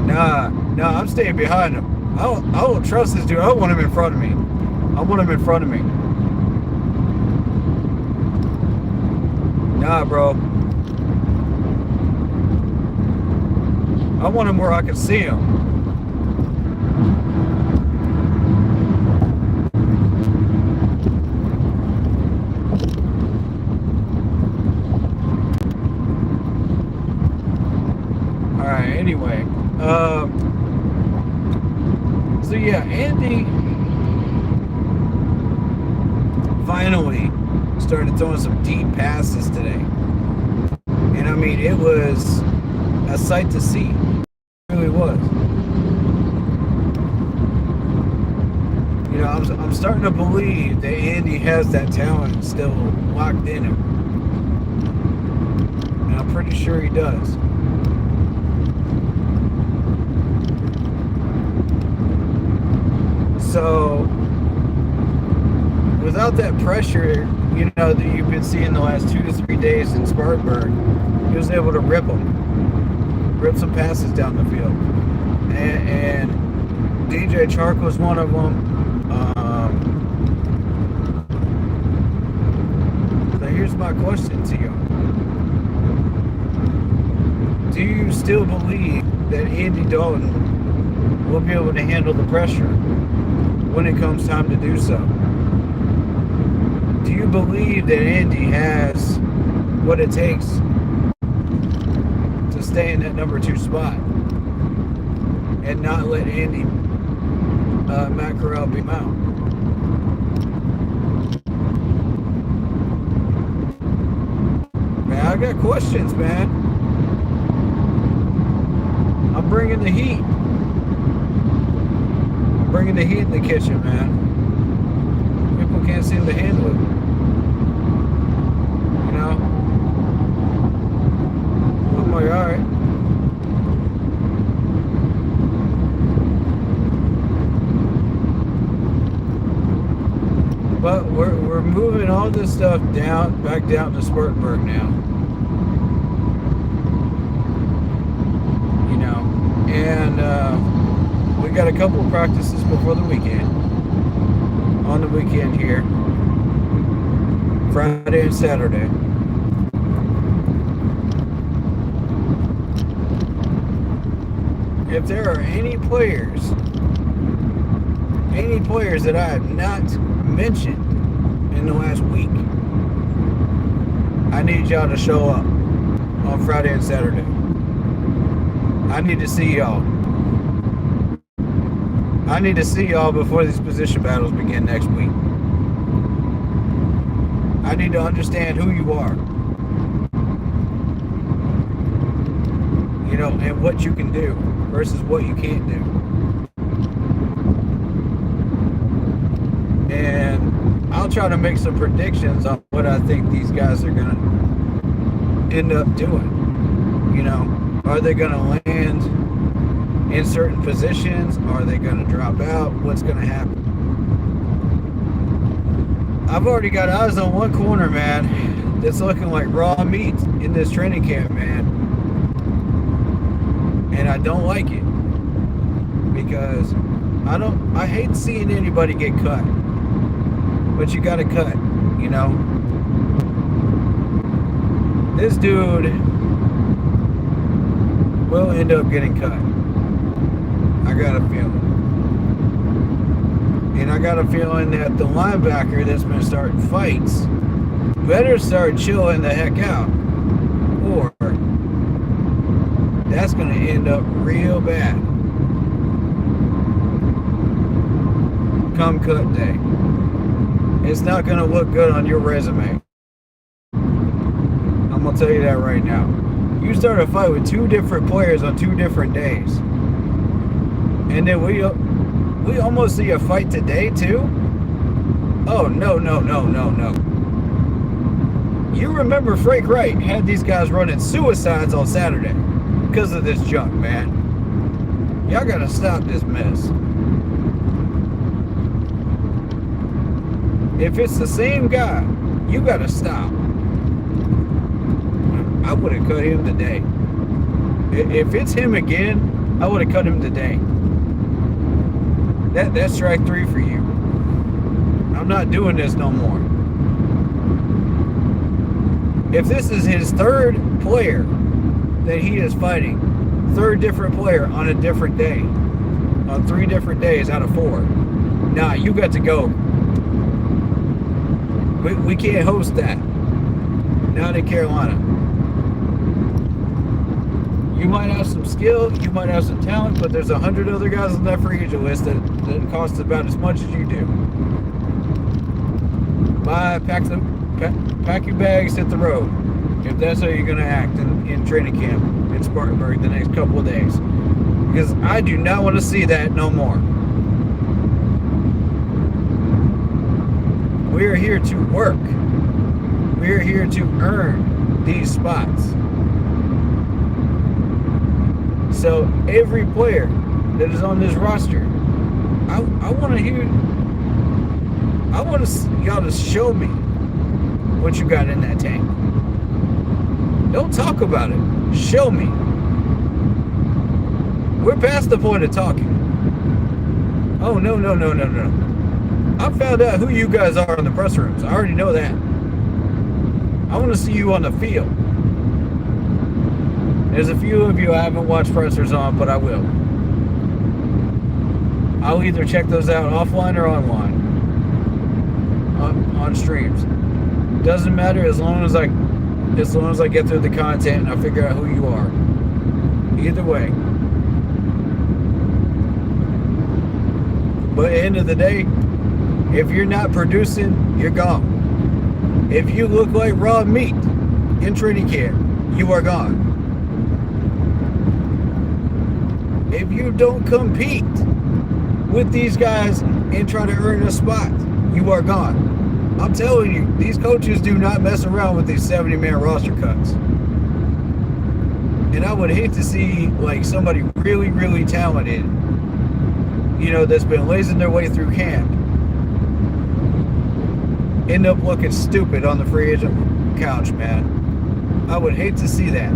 Nah, I'm staying behind him. I don't trust this dude. I want him in front of me. Nah, bro. I want him where I can see him. finally started throwing some deep passes today. And I mean, it was a sight to see. It really was. You know, I'm starting to believe that Andy has that talent still locked in him. And I'm pretty sure he does. So, without that pressure, you know, that you've been seeing the last 2 to 3 days in Spartanburg, he was able to rip some passes down the field. And DJ Chark was one of them. So here's my question to you. Do you still believe that Andy Dalton will be able to handle the pressure when it comes time to do so? Do you believe that Andy has what it takes to stay in that number 2 spot and not let Andy Matt Corral beat him out? Man, I got questions, man. I'm bringing the heat. I'm bringing the heat in the kitchen, man. People can't seem to handle it. You know? I'm like, all right. But we're moving all this stuff back down to Spartanburg now. You know, and we got a couple of practices before the weekend. On the weekend here, Friday and Saturday. If there are any players that I have not mentioned in the last week, I need y'all to show up on Friday and Saturday. I need to see y'all. I need to see y'all before these position battles begin next week. I need to understand who you are. You know, and what you can do versus what you can't do. And I'll try to make some predictions on what I think these guys are going to end up doing. You know, are they going to land in certain positions? Are they going to drop out? What's going to happen? I've already got eyes on one corner, man, that's looking like raw meat in this training camp, man. And I don't like it because I hate seeing anybody get cut. But you got to cut, you know. This dude will end up getting cut. I got a feeling. And I got a feeling that the linebacker that's been starting fights better start chilling the heck out. Or that's going to end up real bad come cut day. It's not going to look good on your resume. I'm going to tell you that right now. You start a fight with 2 different players on 2 different days. And then we almost see a fight today, too? Oh, no. You remember Frank Wright had these guys running suicides on Saturday because of this junk, man. Y'all got to stop this mess. If it's the same guy, you got to stop. I would have cut him today. If it's him again, I would have cut him today. That's strike 3 for you. I'm not doing this no more. If this is his 3rd player that he is fighting, 3rd different player on a different day, on 3 different days out of 4, nah, you got to go. We can't host that. Not in Carolina. You might have some skill, you might have some talent, but there's 100 other guys on that free agent list that cost about as much as you do. Bye. bye, pack your bags, hit the road. If that's how you're going to act in training camp in Spartanburg the next couple of days. Because I do not want to see that no more. We are here to work. We are here to earn these spots. So every player that is on this roster, I want to hear. I want y'all to show me what you got in that tank. Don't talk about it. Show me. We're past the point of talking. Oh, no. I found out who you guys are in the press rooms. I already know that. I want to see you on the field. There's a few of you I haven't watched pressers on, but I will. I'll either check those out offline or online. On streams. Doesn't matter as long as I get through the content and I figure out who you are. Either way. But at the end of the day, if you're not producing, you're gone. If you look like raw meat in training camp, you are gone. If you don't compete with these guys and try to earn a spot, you are gone. I'm telling you, these coaches do not mess around with these 70-man roster cuts. And I would hate to see like somebody really, really talented, that's been lazing their way through camp, end up looking stupid on the free agent couch, man. I would hate to see that.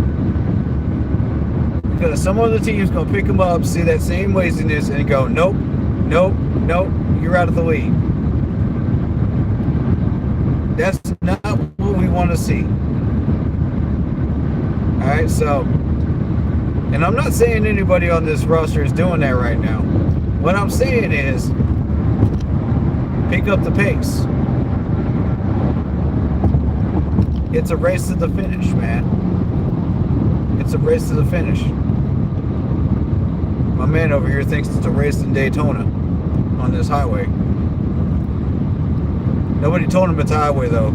Because some other team's going to pick them up, see that same laziness, and go, nope, you're out of the league. That's not what we want to see. Alright, so, and I'm not saying anybody on this roster is doing that right now. What I'm saying is, pick up the pace. It's a race to the finish, man. It's a race to the finish. My man over here thinks it's a race in Daytona on this highway. Nobody told him it's a highway, though.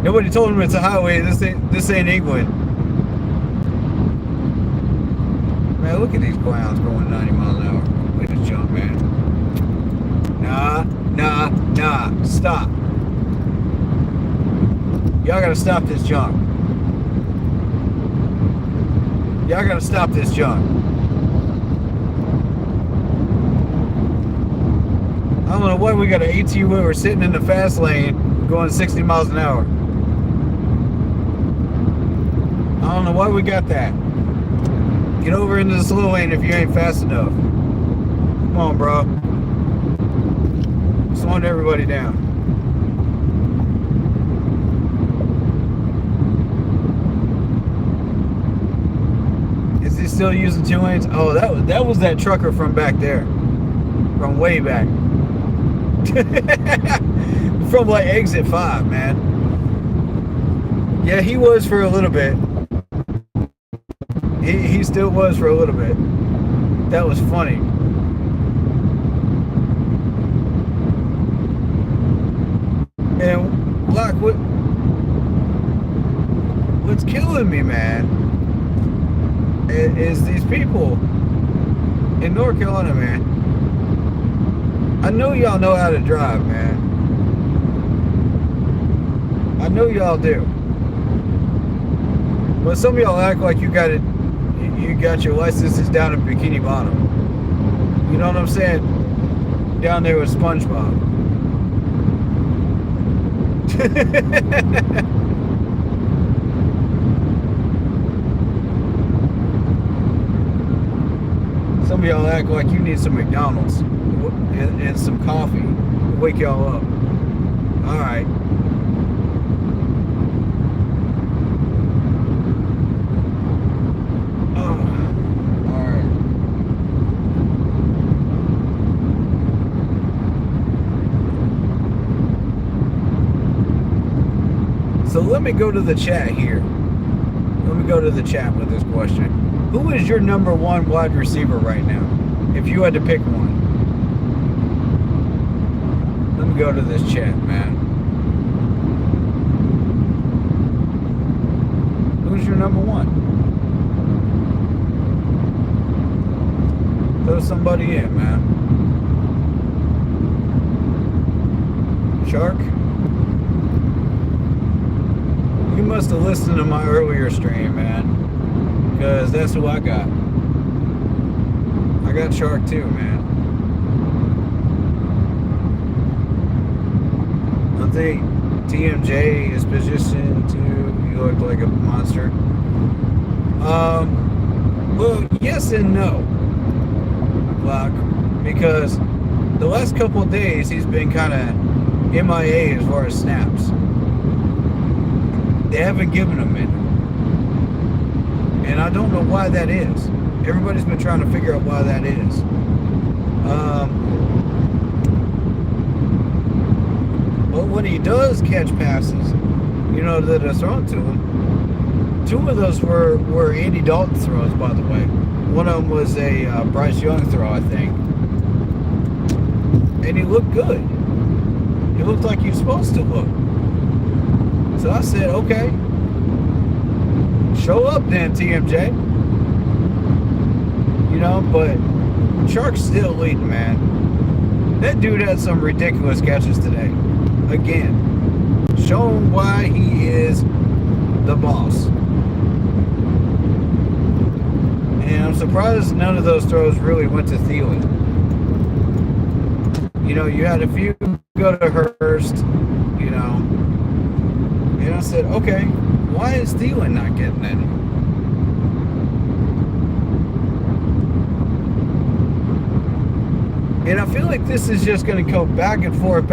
Nobody told him it's a highway. This ain't England. Man, look at these clowns going 90 miles an hour. Way to jump, man. Nah. Stop. Y'all gotta stop this junk. Y'all gotta stop this junk. I don't know why we got an 18-wheeler sitting in the fast lane going 60 miles an hour. I don't know why we got that. Get over into the slow lane if you ain't fast enough. Come on, bro. Slowing everybody down. Is he still using 2 lanes? Oh, that was that trucker from back there. From way back. From like exit 5, man. Yeah, he was for a little bit. He still was for a little bit. That was funny. And Block, what's killing me, man, is these people in North Carolina, man. I know y'all know how to drive, man. I know y'all do. But some of y'all act like you got it. You got your licenses down in Bikini Bottom. You know what I'm saying? Down there with SpongeBob. Some of y'all act like you need some McDonald's and some coffee to wake y'all up. All right. So let me go to the chat here. Let me go to the chat with this question. Who is your number one wide receiver right now? If you had to pick one. go to this chat, man. Who's your number one? Throw somebody in, man. Shark? You must have listened to my earlier stream, man. Because that's who I got. I got Shark too, man. I think TMJ is positioned to look like a monster. Well, yes and no, Block, because the last couple of days he's been kind of MIA as far as snaps. They haven't given him any. And I don't know why that is. Everybody's been trying to figure out why that is. But when he does catch passes, you know, that are thrown to him, two of those were Andy Dalton throws, by the way. One of them was a Bryce Young throw, I think. And he looked good. He looked like he was supposed to look. So I said, okay, show up then, TMJ. You know, but Shark's still leading, man. That dude had some ridiculous catches today. Again, show him why he is the boss. And I'm surprised none of those throws really went to Thielen. You know, you had a few go to Hurst, you know. And I said, okay, why is Thielen not getting any? And I feel like this is just going to go back and forth,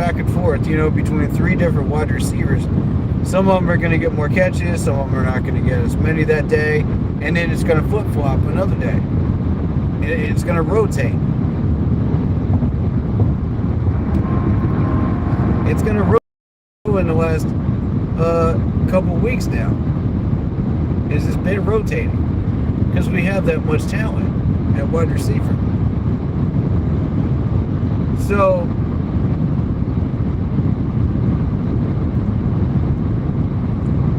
you know, between three different wide receivers. Some of them are going to get more catches, some of them are not going to get as many that day, and then it's going to flip-flop another day. It's going to rotate. It's going to rotate in the last couple weeks now. It's been rotating because we have that much talent at wide receiver. So,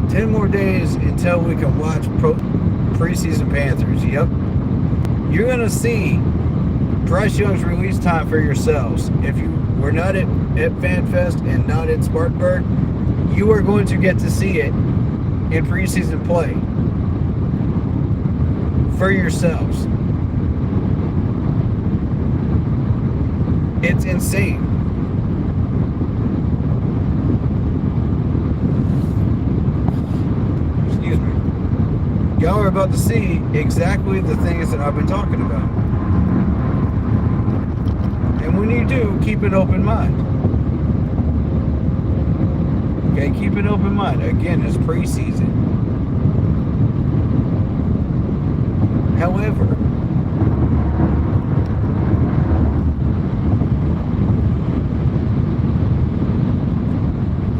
ten more days until we can watch preseason Panthers. Yep. You're going to see Bryce Young's release time for yourselves. If you were not at Fanfest and not in Spartanburg, you are going to get to see it in preseason play for yourselves. It's insane. Excuse me. Y'all are about to see exactly the things that I've been talking about. And when you do, keep an open mind. Okay, keep an open mind. Again, it's preseason. However,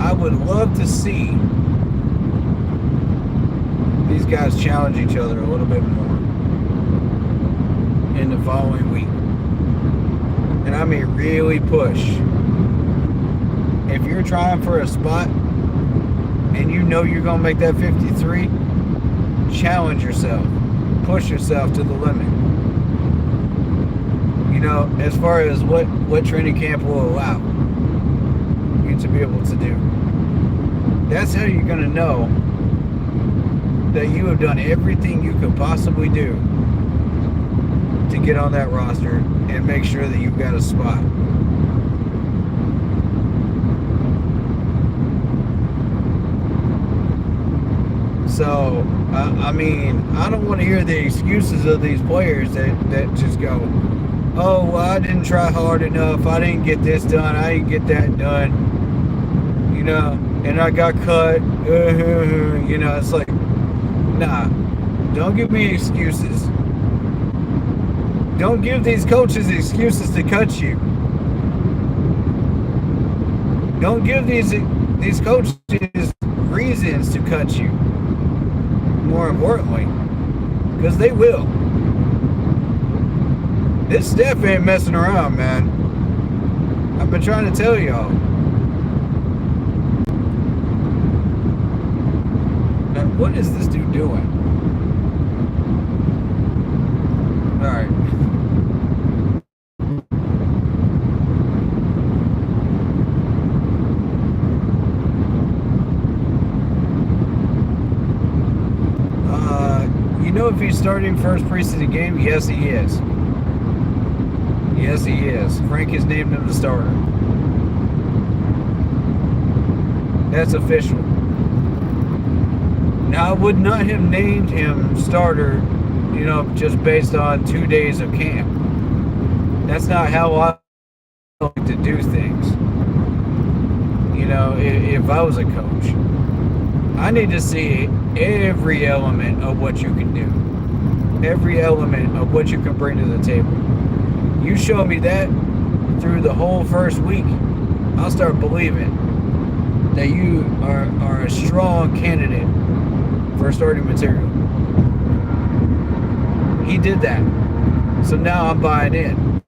I would love to see these guys challenge each other a little bit more in the following week. And I mean really push. If you're trying for a spot and you know you're going to make that 53, challenge yourself. Push yourself to the limit. You know, as far as what training camp will allow you to be able to do. That's how you're going to know that you have done everything you could possibly do to get on that roster and make sure that you've got a spot. So, I mean, I don't want to hear the excuses of these players that just go, oh, well, I didn't try hard enough. I didn't get this done. I didn't get that done. You know, and I got cut. You know, it's like, nah, don't give me excuses. Don't give these coaches excuses to cut you. Don't give these coaches reasons to cut you. More importantly, because they will. This staff ain't messing around, man. I've been trying to tell y'all. What is this dude doing? All right. You know if he's starting first preseason game? Yes, he is. Yes, he is. Frank has named him the starter. That's official. Now, I would not have named him starter, just based on 2 days of camp. That's not how I like to do things. If I was a coach, I need to see every element of what you can do, every element of what you can bring to the table. You show me that through the whole first week, I'll start believing that you are a strong candidate for starting material. He did that. So now I'm buying in.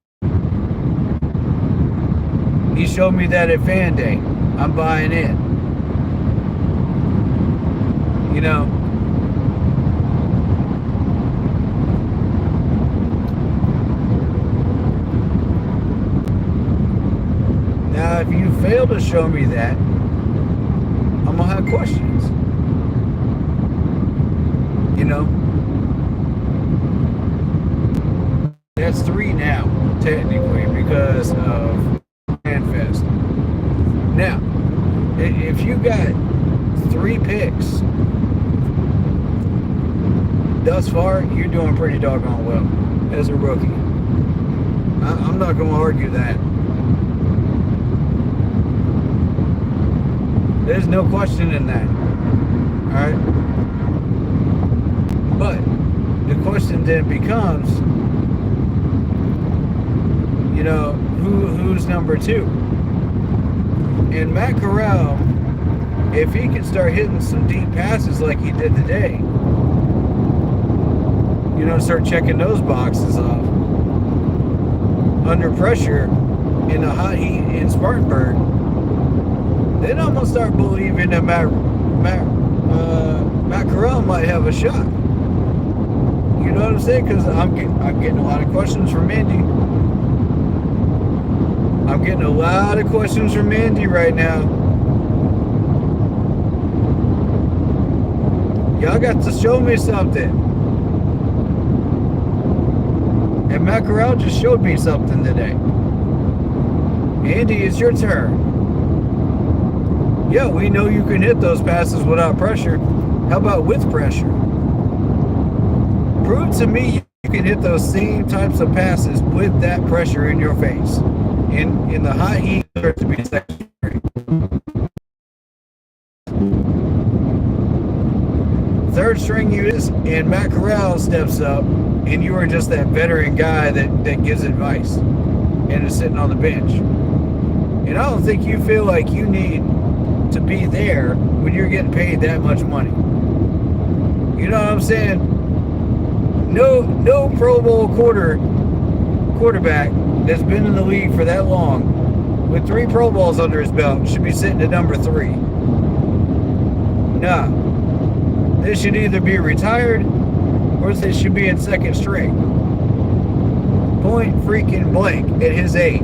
He showed me that at Fan Day. I'm buying in. Now, if you fail to show me that, I'm going to have questions. That's 3 now, technically, because of Fanfest. Now, if you got 3 picks thus far, you're doing pretty doggone well as a rookie. I'm not going to argue that. There's no question in that. Alright? But the question then becomes, who's number 2? And Matt Corral, if he can start hitting some deep passes like he did today, start checking those boxes off under pressure in the hot heat in Spartanburg, then I'm gonna start believing that Matt Corral might have a shot. You know what I'm saying? Because I'm getting a lot of questions from Andy. I'm getting a lot of questions from Andy right now. Y'all got to show me something. And Matt Corral just showed me something today. Andy, it's your turn. Yeah, we know you can hit those passes without pressure. How about with pressure? Prove to me you can hit those same types of passes with that pressure in your face. In the high heat, to be secondary. Third string units, and Matt Corral steps up, and you are just that veteran guy that gives advice and is sitting on the bench. And I don't think you feel like you need to be there when you're getting paid that much money. You know what I'm saying? No Pro Bowl quarterback that's been in the league for that long with 3 Pro Bowls under his belt should be sitting at number 3. Nah. They should either be retired or they should be in second string. Point freaking blank at his age.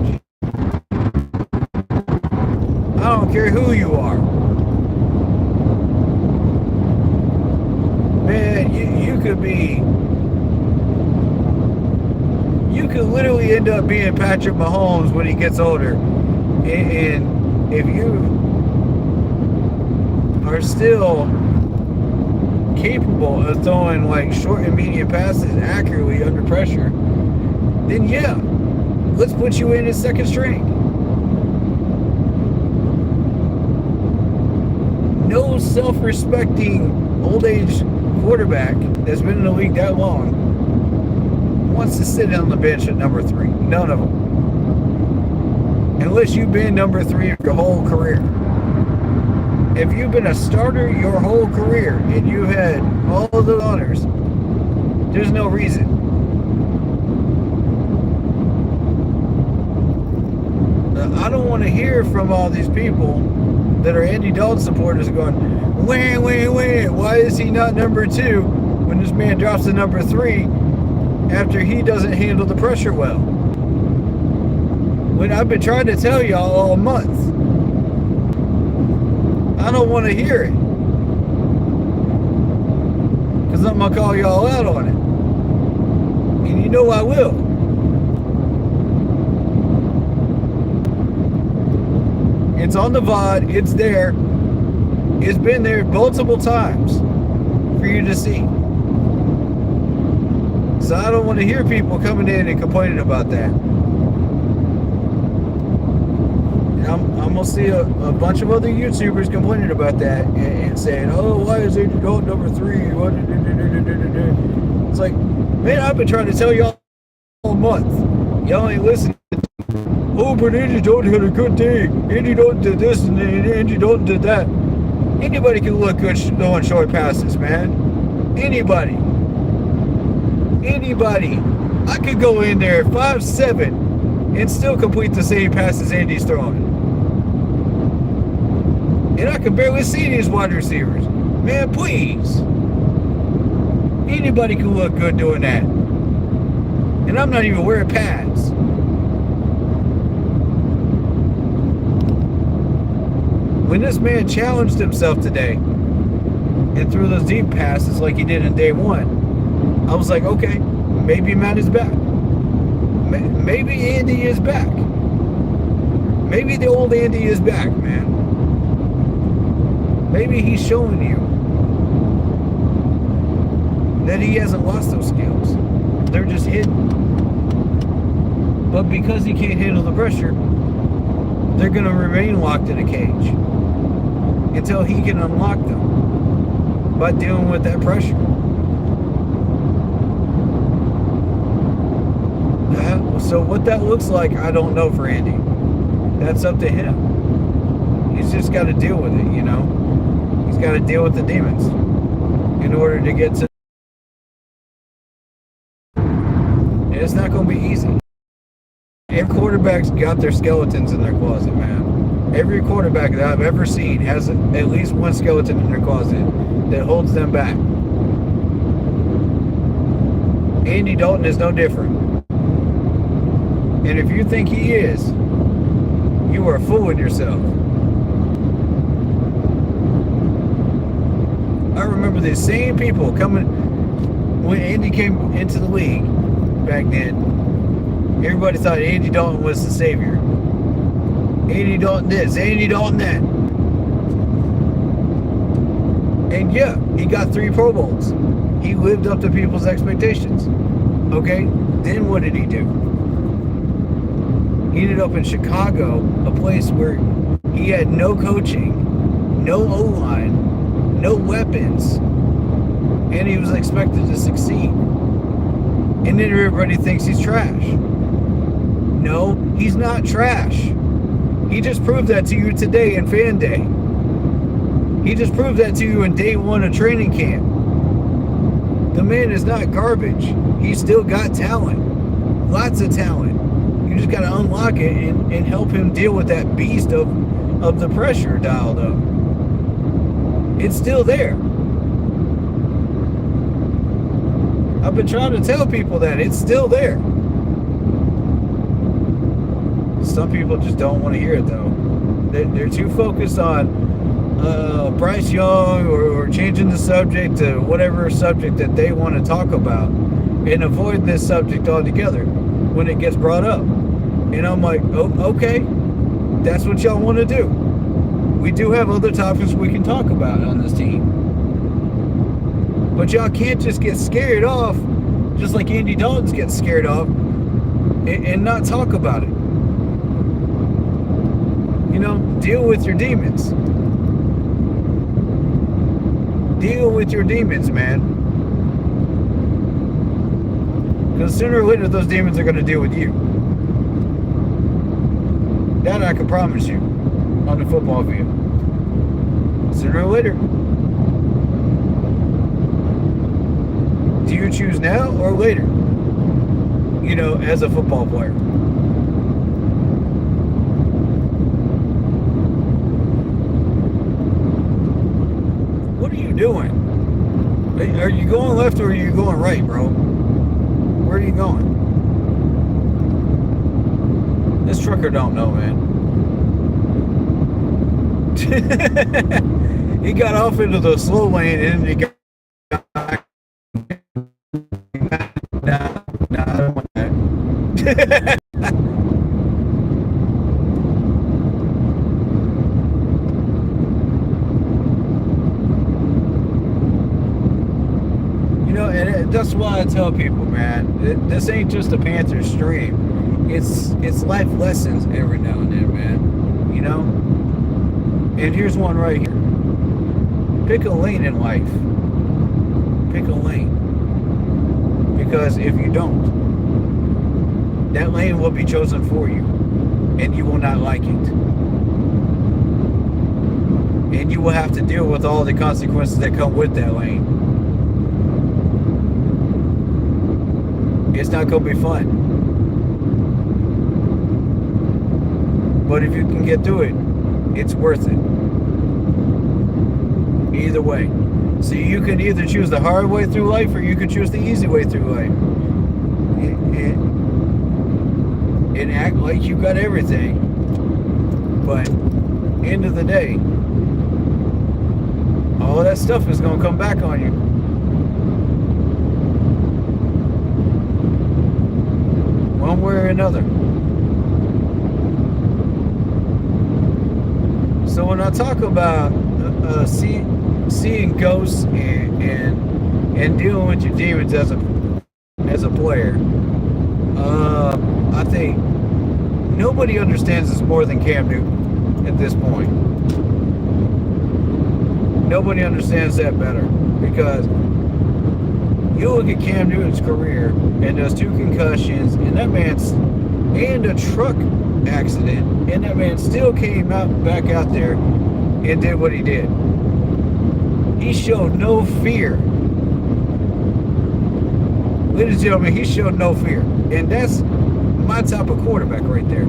I don't care who you are. Man, you could be... You could literally end up being Patrick Mahomes when he gets older. And if you are still capable of throwing like short and medium passes accurately under pressure, then yeah, let's put you in as second string. No self-respecting old age quarterback that's been in the league that long wants to sit on the bench at number 3. None of them. Unless you've been number 3 your whole career. If you've been a starter your whole career and you had all of the honors, there's no reason. I don't want to hear from all these people that are Andy Dalton supporters are going, why is he not number 2 when this man drops to number 3 after he doesn't handle the pressure well? When I've been trying to tell y'all all month. I don't want to hear it. Because I'm going to call y'all out on it. And you know I will. It's on the VOD. It's there. It's been there multiple times for you to see. So I don't want to hear people coming in and complaining about that. I'm going to see a bunch of other YouTubers complaining about that and saying, oh, why is Andy Dalton number 3? It's like, man, I've been trying to tell y'all all month. Y'all ain't listening. Oh, but Andy Dalton had a good day. Andy Dalton did this and Andy Dalton did that. Anybody can look good throwing short passes, man. Anybody. I could go in there 5'7" and still complete the same passes Andy's throwing. And I can barely see these wide receivers. Man, please. Anybody can look good doing that. And I'm not even wearing pads. When this man challenged himself today and threw those deep passes like he did in day 1, I was like, okay, maybe Matt is back. Maybe Andy is back. Maybe the old Andy is back, man. Maybe he's showing you that he hasn't lost those skills. They're just hidden. But because he can't handle the pressure, they're going to remain locked in a cage until he can unlock them by dealing with that pressure. So what that looks like, I don't know for Andy. That's up to him. He's just got to deal with it, you know? He's got to deal with the demons in order to get to... And it's not going to be easy. Every quarterback's got their skeletons in their closet, man. Every quarterback that I've ever seen has at least one skeleton in their closet that holds them back. Andy Dalton is no different. And if you think he is, you are fooling yourself. I remember the same people coming when Andy came into the league back then. Everybody thought Andy Dalton was the savior. Andy Dalton this, Andy Dalton that. And yeah, he got 3 Pro Bowls. He lived up to people's expectations. Okay, then what did he do? He ended up in Chicago, a place where he had no coaching, no O-line, no weapons, and he was expected to succeed. And then everybody thinks he's trash. No, he's not trash. He just proved that to you today in Fan Day. He just proved that to you in day 1 of training camp. The man is not garbage. He's still got talent. Lots of talent. You just got to unlock it and help him deal with that beast of the pressure dialed up. It's still there. I've been trying to tell people that it's still there. Some people just don't want to hear it, though. They're too focused on Bryce Young or changing the subject to whatever subject that they want to talk about and avoid this subject altogether when it gets brought up. And I'm like, oh, okay, that's what y'all want to do. We do have other topics we can talk about on this team. But y'all can't just get scared off, just like Andy Dalton's getting scared off, and not talk about it. You know, deal with your demons. Deal with your demons, man. Because sooner or later, those demons are going to deal with you. That I can promise you on the football field. Sooner or later. Do you choose now or later? You know, as a football player. Are you going left or are you going right, bro? Where are you going? This trucker don't know, man. He got off into the slow lane and he got. Nah, I don't want that. And that's why I tell people, man, this ain't just a Panthers stream. It's life lessons every now and then, man. You know? And here's one right here. Pick a lane in life. Pick a lane. Because if you don't, that lane will be chosen for you. And you will not like it. And you will have to deal with all the consequences that come with that lane. It's not going to be fun. But if you can get through it, it's worth it. Either way. So you can either choose the hard way through life or you can choose the easy way through life. And act like you got everything. But end of the day, all of that stuff is going to come back on you. One way or another. So when I talk about seeing ghosts and dealing with your demons as a player, I think nobody understands this more than Cam Newton at this point. Nobody understands that better because you look at Cam Newton's career and those 2 concussions and a truck accident, and that man still came back out there and did what he did. He showed no fear. Ladies and gentlemen, he showed no fear. And that's my type of quarterback right there.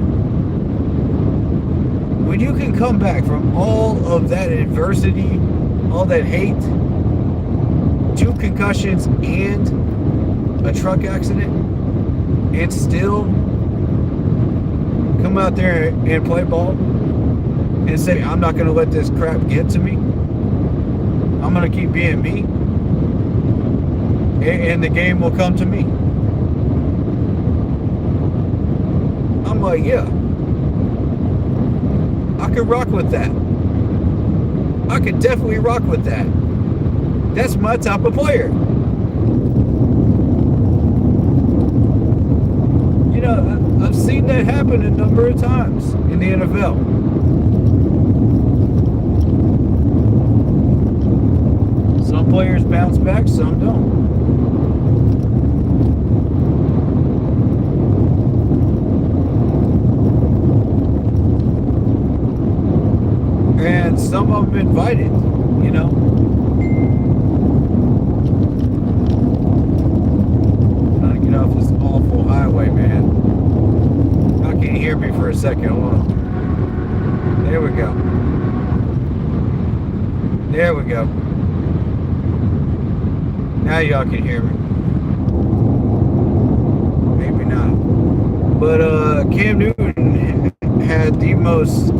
When you can come back from all of that adversity, all that hate, 2 concussions and a truck accident, and still come out there and play ball and say, I'm not going to let this crap get to me. I'm going to keep being me. And the game will come to me. I'm like, yeah. I could rock with that. I could definitely rock with that. That's my type of player. You know, I've seen that happen a number of times in the NFL. Some players bounce back, some don't. And some of them invited, you know. Get off this awful highway, man. Y'all can't hear me for a second. Hold on. There we go. There we go. Now y'all can hear me. Maybe not. But Cam Newton had the most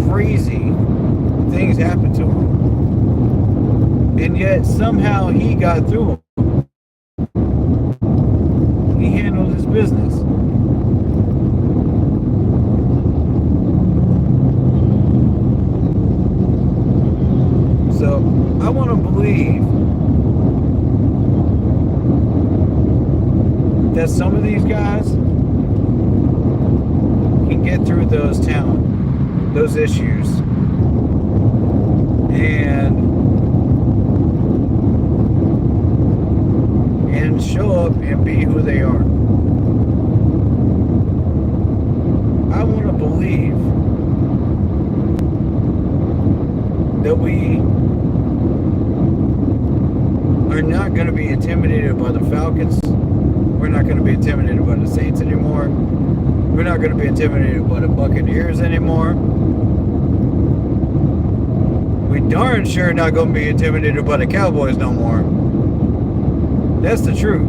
crazy things happen to him. And yet somehow he got through them. He handled his business. So I want to believe that some of these guys can get through those issues and show up and be who they are. I want to believe that we are not going to be intimidated by the Falcons. We're not going to be intimidated by the Saints anymore. We're not going to be intimidated by the Buccaneers anymore. we darn sure not going to be intimidated by the Cowboys no more. That's the truth.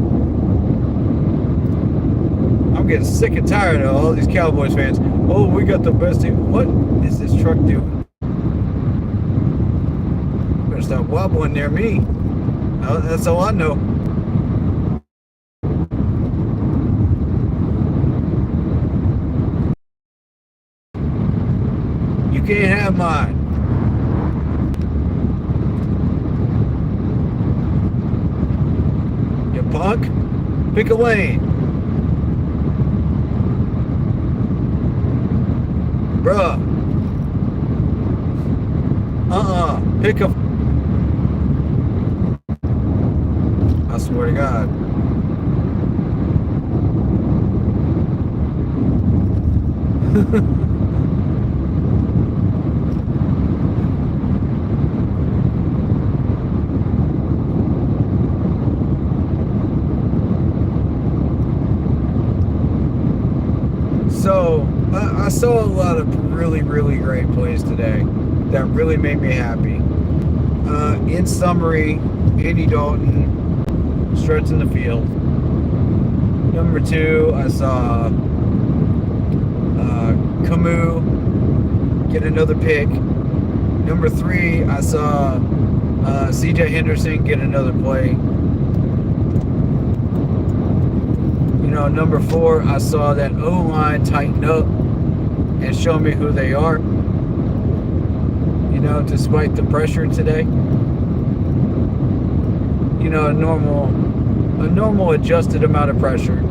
I'm getting sick and tired of all these Cowboys fans. Oh, we got the best team. What is this truck doing? Better stop wobbling near me. That's all I know. You can't have mine. You punk. Pick a lane. Bruh. Pick a... I swear to God. So, I saw a lot of really, really great plays today that really made me happy. In summary, Andy Dalton stretching the field. Number 2, I saw Camus get another pick. Number 3, I saw CJ Henderson get another play. You know, number 4, I saw that O-line tighten up and show me who they are. You know, despite the pressure today. You know, a normal adjusted amount of pressure.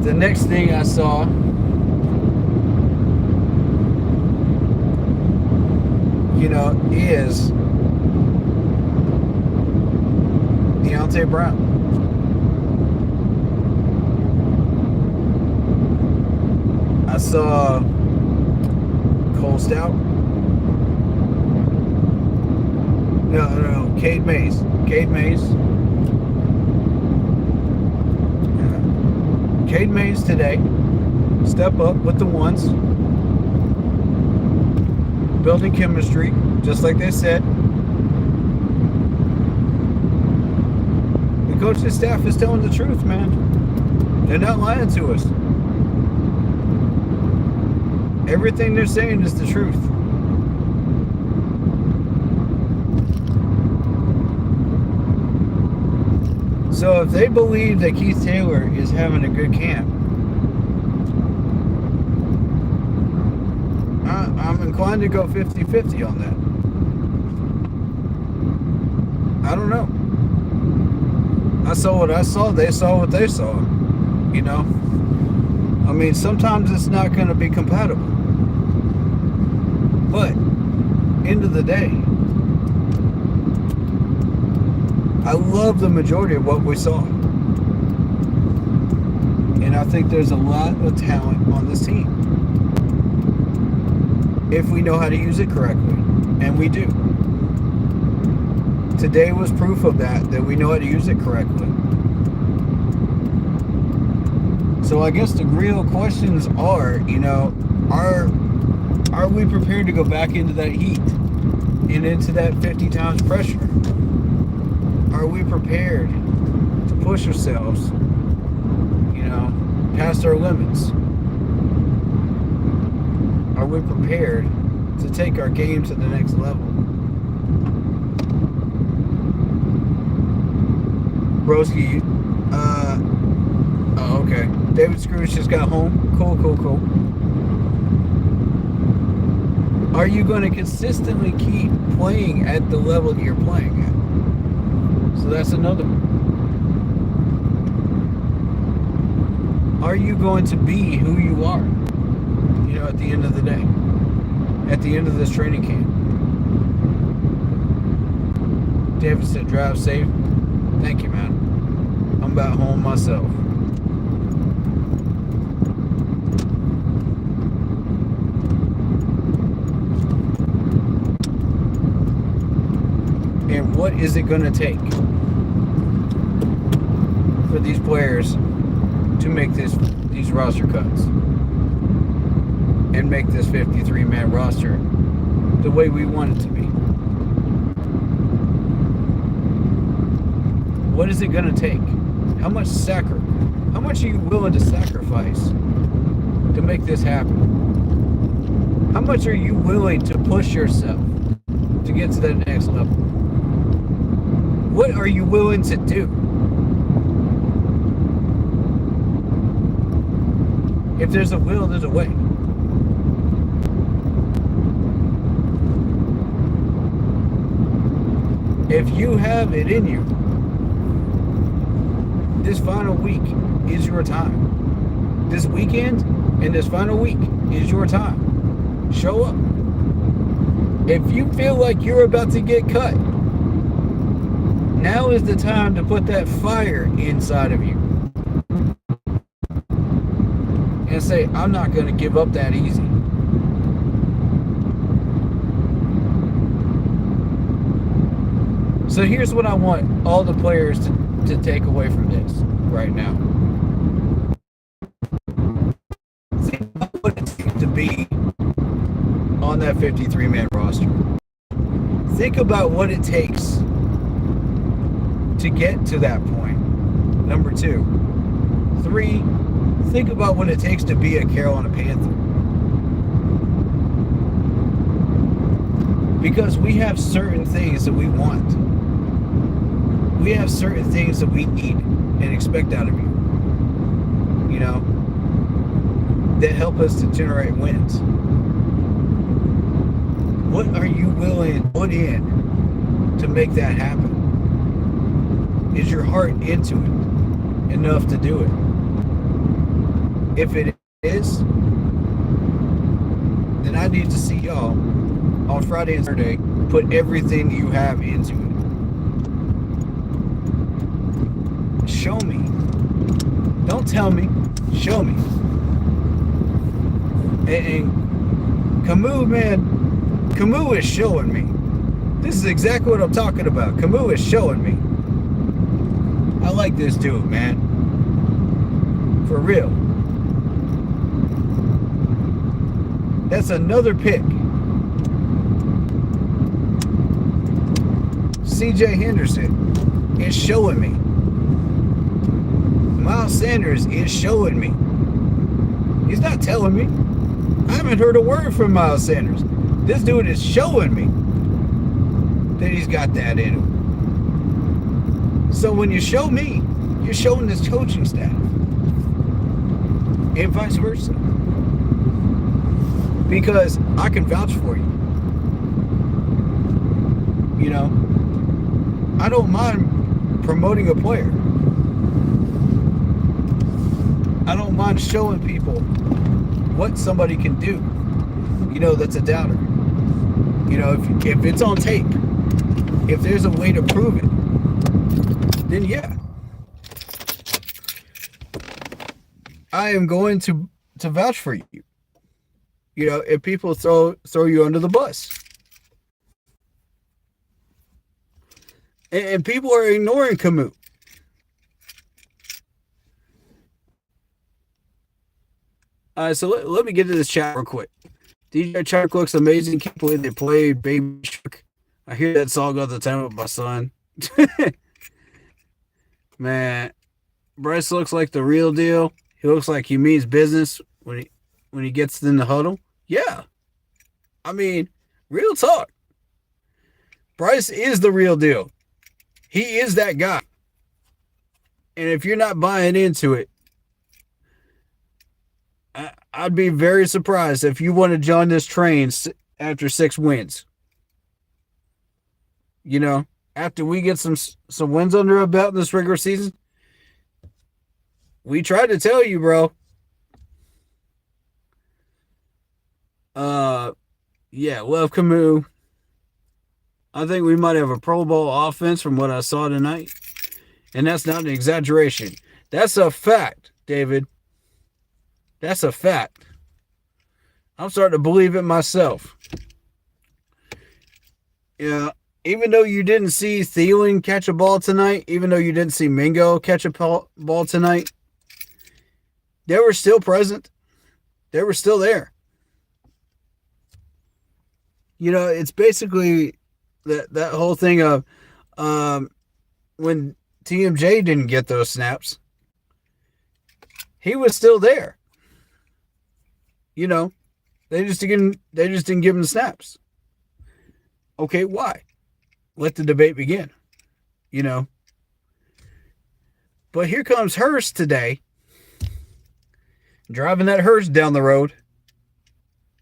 The next thing I saw, you know, is Deontay Brown. I saw Cole Stout. No, Cade Mays. Cade Mays today. Step up with the ones. Building chemistry, just like they said. The coaching staff is telling the truth, man. They're not lying to us. Everything they're saying is the truth. So if they believe that Keith Taylor is having a good camp, I'm inclined to go 50-50 on that. I don't know. I saw what I saw. They saw what they saw. You know? I mean, sometimes it's not going to be compatible. But, end of the day, I love the majority of what we saw. And I think there's a lot of talent on this team. If we know how to use it correctly. And we do. Today was proof of that we know how to use it correctly. So I guess the real questions are, you know, are we prepared to go back into that heat and into that 50 times pressure? Are we prepared to push ourselves, you know, past our limits? Are we prepared to take our game to the next level? Broski, oh, okay. David Scrooge just got home. Cool. Are you going to consistently keep playing at the level that you're playing at? So that's another one. Are you going to be who you are? You know, at the end of the day. At the end of this training camp. David said, drive safe. Thank you, man. I'm about home myself. And what is it going to take for these players to make these roster cuts? and make this 53-man roster the way we want it to be? What is it going to take? How much are you willing to sacrifice to make this happen? How much are you willing to push yourself to get to that next level? What are you willing to do? If there's a will, there's a way. If you have it in you, this final week is your time. This weekend and this final week is your time. Show up. If you feel like you're about to get cut, now is the time to put that fire inside of you and say, I'm not going to give up that easy. So here's what I want all the players to take away from this right now. Think about what it takes to be on that 53-man roster. Think about what it takes to get to that point. Number 2. 3, think about what it takes to be a Carolina Panther. Because we have certain things that we want. We have certain things that we need and expect out of you. You know, that help us to generate wins. What are you willing to put in to make that happen? Is your heart into it enough to do it? If it is, then I need to see y'all on Friday and Saturday put everything you have into it. Show me. Don't tell me. Show me. And Camus, man, Camus is showing me. This is exactly what I'm talking about. Camus is showing me. I like this dude, man. For real. That's another pick. C.J. Henderson is showing me. Miles Sanders is showing me. He's not telling me. I haven't heard a word from Miles Sanders. This dude is showing me that he's got that in him. So when you show me, you're showing this coaching staff. And vice versa. Because I can vouch for you. You know, I don't mind promoting a player. I don't mind showing people what somebody can do. You know, that's a doubter. You know, if it's on tape, if there's a way to prove it, then yeah. I am going to vouch for you. You know, if people throw you under the bus. And people are ignoring Camus. So let me get to this chat real quick. DJ Shark looks amazing. Can't believe they played Baby Shark. I hear that song all the time with my son. Man, Bryce looks like the real deal. He looks like he means business when he gets in the huddle. Yeah. I mean, real talk. Bryce is the real deal. He is that guy. And if you're not buying into it, I'd be very surprised if you want to join this train after 6 wins. You know, after we get some wins under our belt in this regular season, we tried to tell you, bro. Yeah, love Camus. I think we might have a Pro Bowl offense from what I saw tonight. And that's not an exaggeration. That's a fact, David. That's a fact. I'm starting to believe it myself. Yeah, even though you didn't see Thielen catch a ball tonight, even though you didn't see Mingo catch a ball tonight, they were still present. They were still there. It's basically that whole thing of um, when TMJ didn't get those snaps, he was still there. You know, they just didn't give him the snaps. Okay, why? Let the debate begin. You know, but here comes Hurst today, driving that Hurst down the road,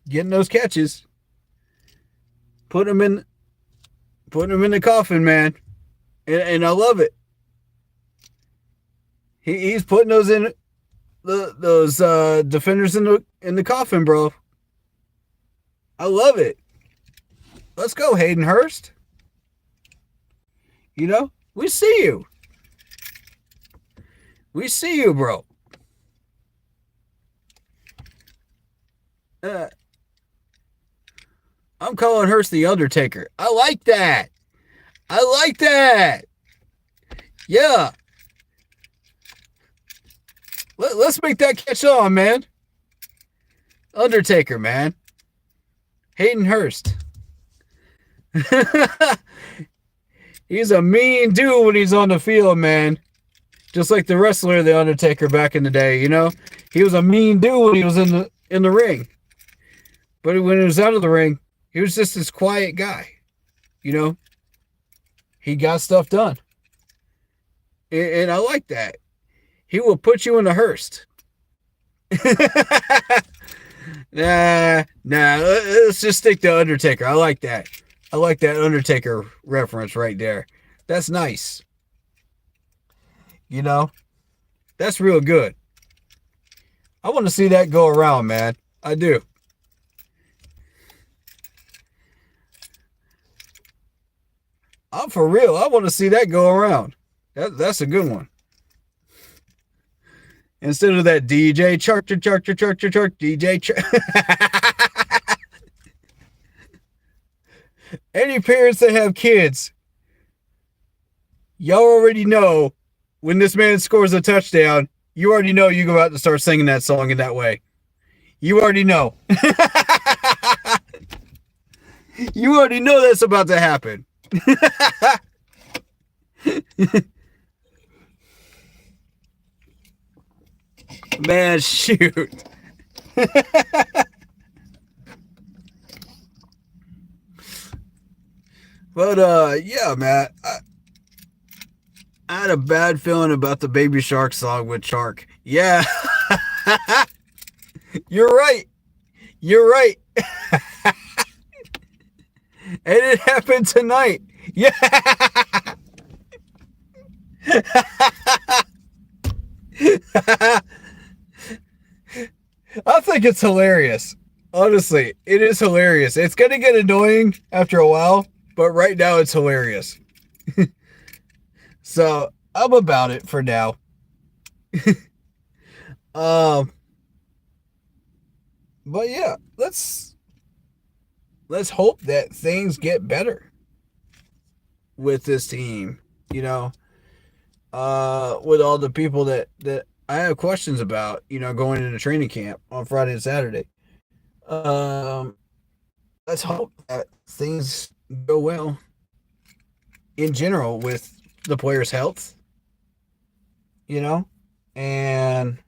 getting those catches, putting him in the coffin, man, and I love it. He's putting those in those defenders in the coffin, bro. I love it. Let's go, Hayden Hurst. We see you. We see you, bro. Uh, I'm calling Hurst the Undertaker. I like that. I like that. Yeah. Let's make that catch on, man. Undertaker, man. Hayden Hurst. He's a mean dude when he's on the field, man. Just like the wrestler, the Undertaker, back in the day. He was a mean dude when he was in the ring. But when he was out of the ring, he was just this quiet guy. He got stuff done. And I like that. He will put you in a Hurst. Nah. Let's just stick to Undertaker. I like that. I like that Undertaker reference right there. That's nice. That's real good. I want to see that go around, man. I do. I'm for real. I want to see that go around. That's a good one. Instead of that DJ Chark DJ Chark. Any parents that have kids, y'all already know when this man scores a touchdown, you already know you go out to start singing that song in that way. You already know. You already know that's about to happen. Man, shoot. But yeah, man, I had a bad feeling about the Baby Shark song with Chark. Yeah. You're right. You're right. And it happened tonight. Yeah. I think it's hilarious. Honestly, it is hilarious. It's going to get annoying after a while, but right now it's hilarious. So I'm about it for now. But yeah, let's hope that things get better with this team. With all the people that I have questions about, going into training camp on Friday and Saturday. Let's hope that things go well in general with the players' health, and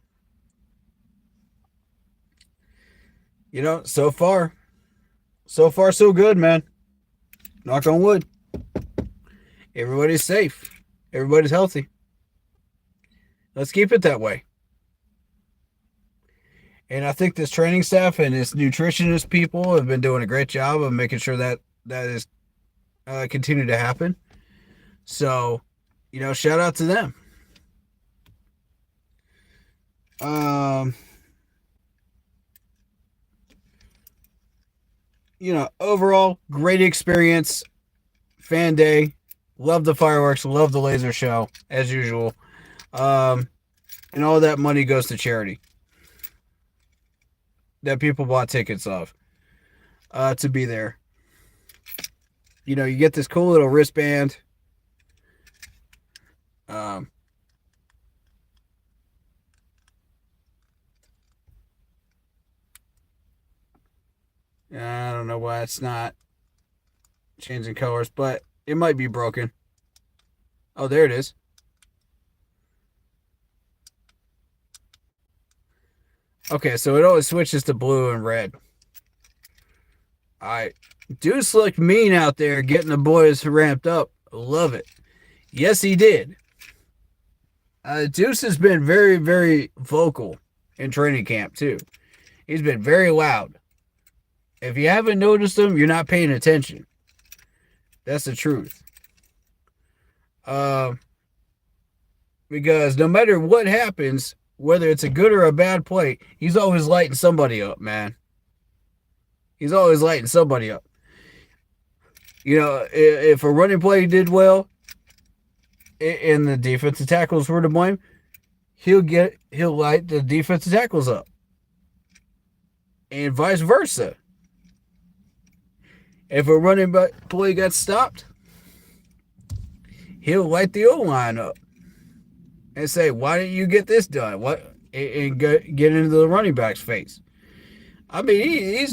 so far so good, man. Knock on wood. Everybody's safe. Everybody's healthy. Let's keep it that way. And I think this training staff and this nutritionist people have been doing a great job of making sure that is continue to happen. So, shout out to them. Overall, great experience. Fan day. Love the fireworks. Love the laser show, as usual. And all that money goes to charity that people bought tickets of to be there. You get this cool little wristband. I don't know why it's not changing colors, but it might be broken. Oh, there it is. Okay, so it always switches to blue and red. All right. Deuce looked mean out there getting the boys ramped up. Love it. Yes, he did. Deuce has been very, very vocal in training camp, too. He's been very loud. If you haven't noticed him, you're not paying attention. That's the truth. Because no matter what happens, whether it's a good or a bad play, he's always lighting somebody up, man. He's always lighting somebody up. You know, if a running play did well and the defensive tackles were to blame, he'll light the defensive tackles up. And vice versa. If a running play got stopped, he'll light the O-line up and say, "Why didn't you get this done?" And get into the running back's face. I mean,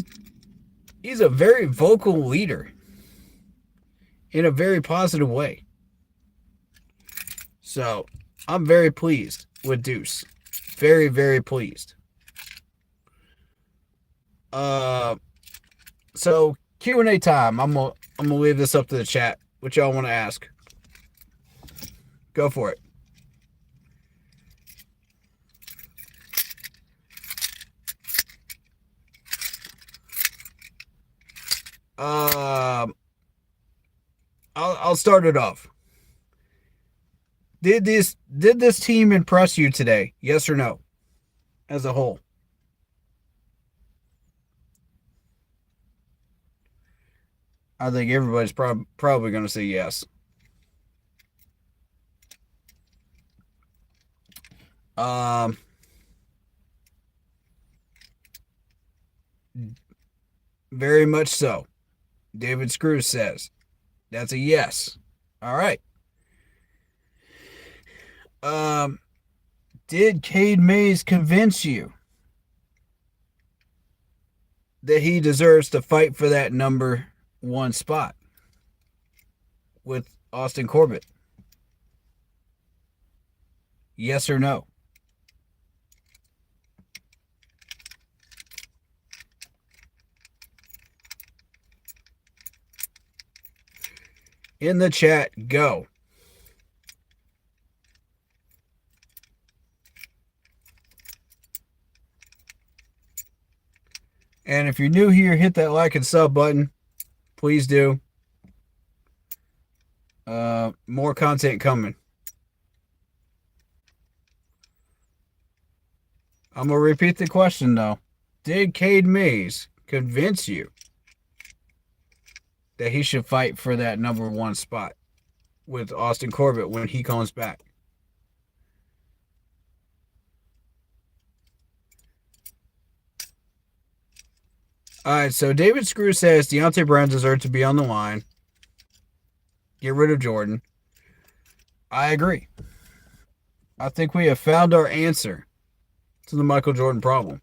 he's a very vocal leader in a very positive way. So I'm very pleased with Deuce. Very, very pleased. So Q&A time. I'm gonna leave this up to the chat. What y'all want to ask? Go for it. I'll start it off. Did this team impress you today? Yes or no? As a whole. I think everybody's probably going to say yes. Very much so. David Screws says that's a yes. All right. Did Cade Mays convince you that he deserves to fight for that number 1 spot with Austin Corbett? Yes or no? In the chat, go. And if you're new here, hit that like and sub button. Please do. More content coming. I'm going to repeat the question, though. Did Cade Mays convince you that he should fight for that number 1 spot with Austin Corbett when he comes back? All right, so David Screw says Deontay Brown deserves to be on the line. Get rid of Jordan. I agree. I think we have found our answer to the Michael Jordan problem.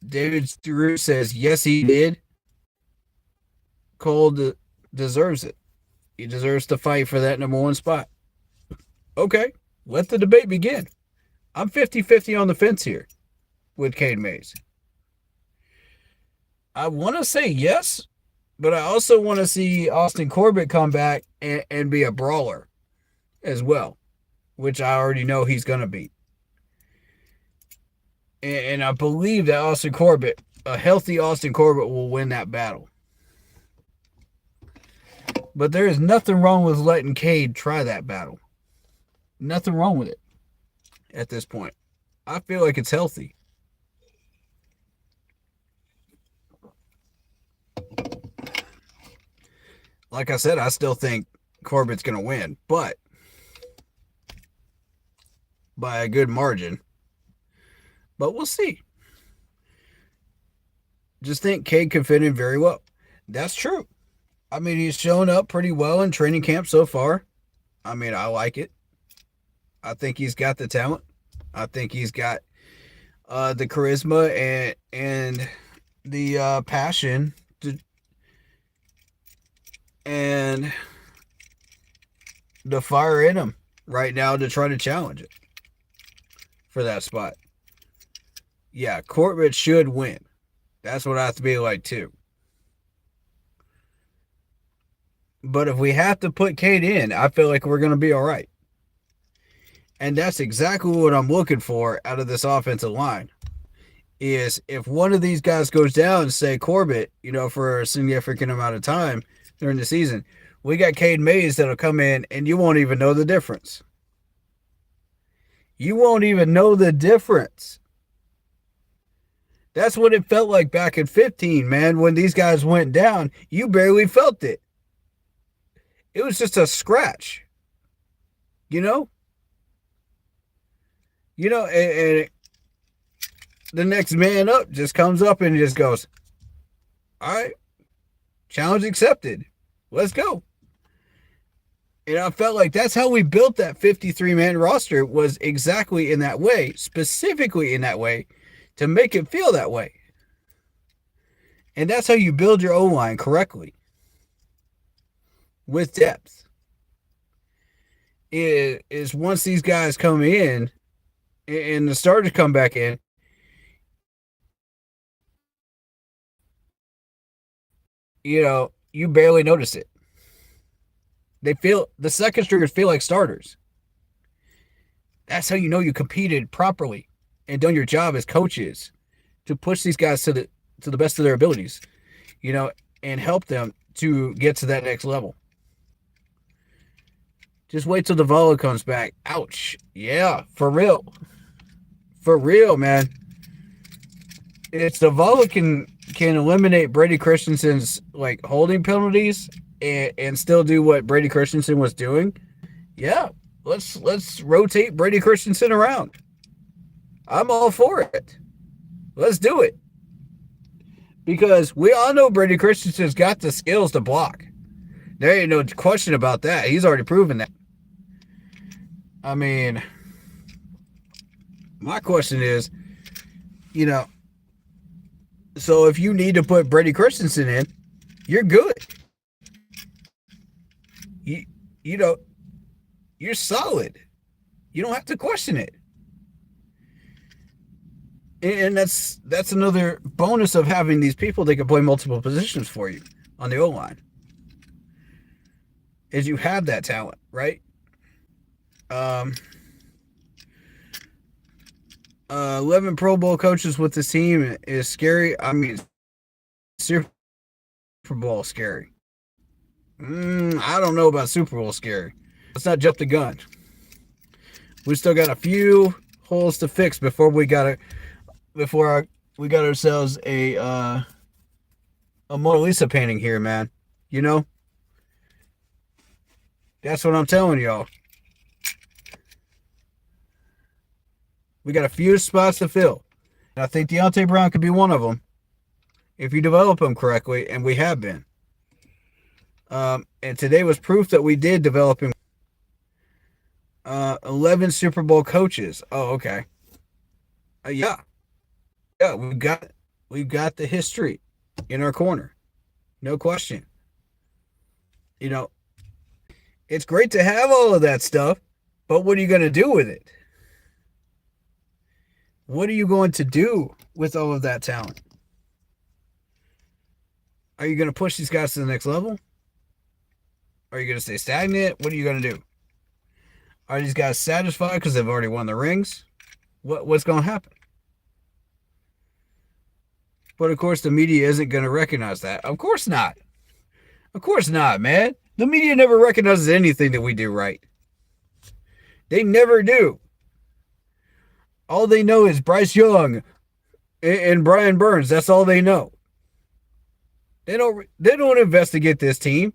David Screw says, yes, he did. Cole deserves it. He deserves to fight for that number 1 spot. Okay, let the debate begin. I'm 50-50 on the fence here with Cade Mays. I want to say yes, but I also want to see Austin Corbett come back and be a brawler as well, which I already know he's going to be. And I believe that Austin Corbett, a healthy Austin Corbett, will win that battle. But there is nothing wrong with letting Cade try that battle. Nothing wrong with it at this point. I feel like it's healthy. Like I said, I still think Corbett's going to win, but by a good margin. But we'll see. Just think Cade can fit in very well. That's true. I mean, he's shown up pretty well in training camp so far. I mean, I like it. I think he's got the talent. I think he's got the charisma and the passion and the fire in him right now to try to challenge it for that spot. Yeah, Corbett should win. That's what I have to be like too. But if we have to put Cade in, I feel like we're going to be all right. And that's exactly what I'm looking for out of this offensive line. Is if one of these guys goes down, say Corbett, for a significant amount of time during the season, we got Cade Mays that'll come in and you won't even know the difference. You won't even know the difference. That's what it felt like back in 15, man. When these guys went down, you barely felt it. It was just a scratch. You know? And the next man up just comes up and just goes, all right, challenge accepted. Let's go. And I felt like that's how we built that 53-man roster, was exactly in that way, specifically in that way, to make it feel that way. And that's how you build your O-line correctly. With depth. Is once these guys come in and the starters come back in, you barely notice it. The second stringers feel like starters. That's how you know you competed properly and done your job as coaches to push these guys to the best of their abilities, and help them to get to that next level. Just wait till the Volo comes back. Ouch. Yeah, for real. For real, man. It's the Volo can eliminate Brady Christensen's holding penalties and still do what Brady Christensen was doing. Yeah, let's rotate Brady Christensen around. I'm all for it. Let's do it. Because we all know Brady Christensen's got the skills to block. There ain't no question about that. He's already proven that. I mean, my question is, so if you need to put Brady Christensen in, you're good. You're solid. You don't have to question it. And that's another bonus of having these people that can play multiple positions for you on the O-line. Is you have that talent, right? 11 Pro Bowl coaches with this team is scary. I mean, Super Bowl scary. I don't know about Super Bowl scary. Let's not jump the gun. We still got a few holes to fix before we got ourselves a Mona Lisa painting here, man. That's what I'm telling y'all. We got a few spots to fill. And I think Deontay Brown could be one of them if you develop him correctly, and we have been. And today was proof that we did develop him. 11 Super Bowl coaches. Oh, okay. Yeah, we've got the history in our corner, no question. It's great to have all of that stuff, but what are you going to do with it? What are you going to do with all of that talent? Are you going to push these guys to the next level? Are you going to stay stagnant? What are you going to do? Are these guys satisfied because they've already won the rings? What's going to happen? But of course, the media isn't going to recognize that. Of course not. Of course not, man. The media never recognizes anything that we do right. They never do. All they know is Bryce Young and Brian Burns. That's all they know. They don't investigate this team.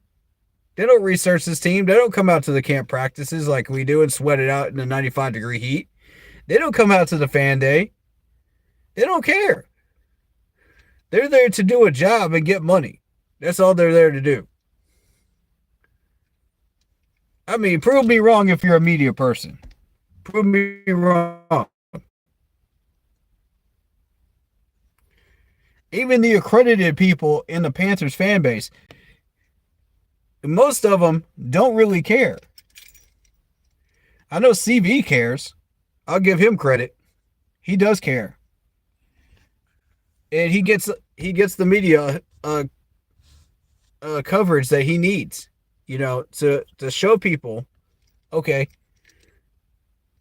They don't research this team. They don't come out to the camp practices like we do and sweat it out in the 95-degree heat. They don't come out to the fan day. They don't care. They're there to do a job and get money. That's all they're there to do. I mean, prove me wrong if you're a media person. Prove me wrong. Even the accredited people in the Panthers fan base, Most of them don't really care. I know CV cares. I'll give him credit. He does care, and he gets the media coverage that he needs. To show people, okay,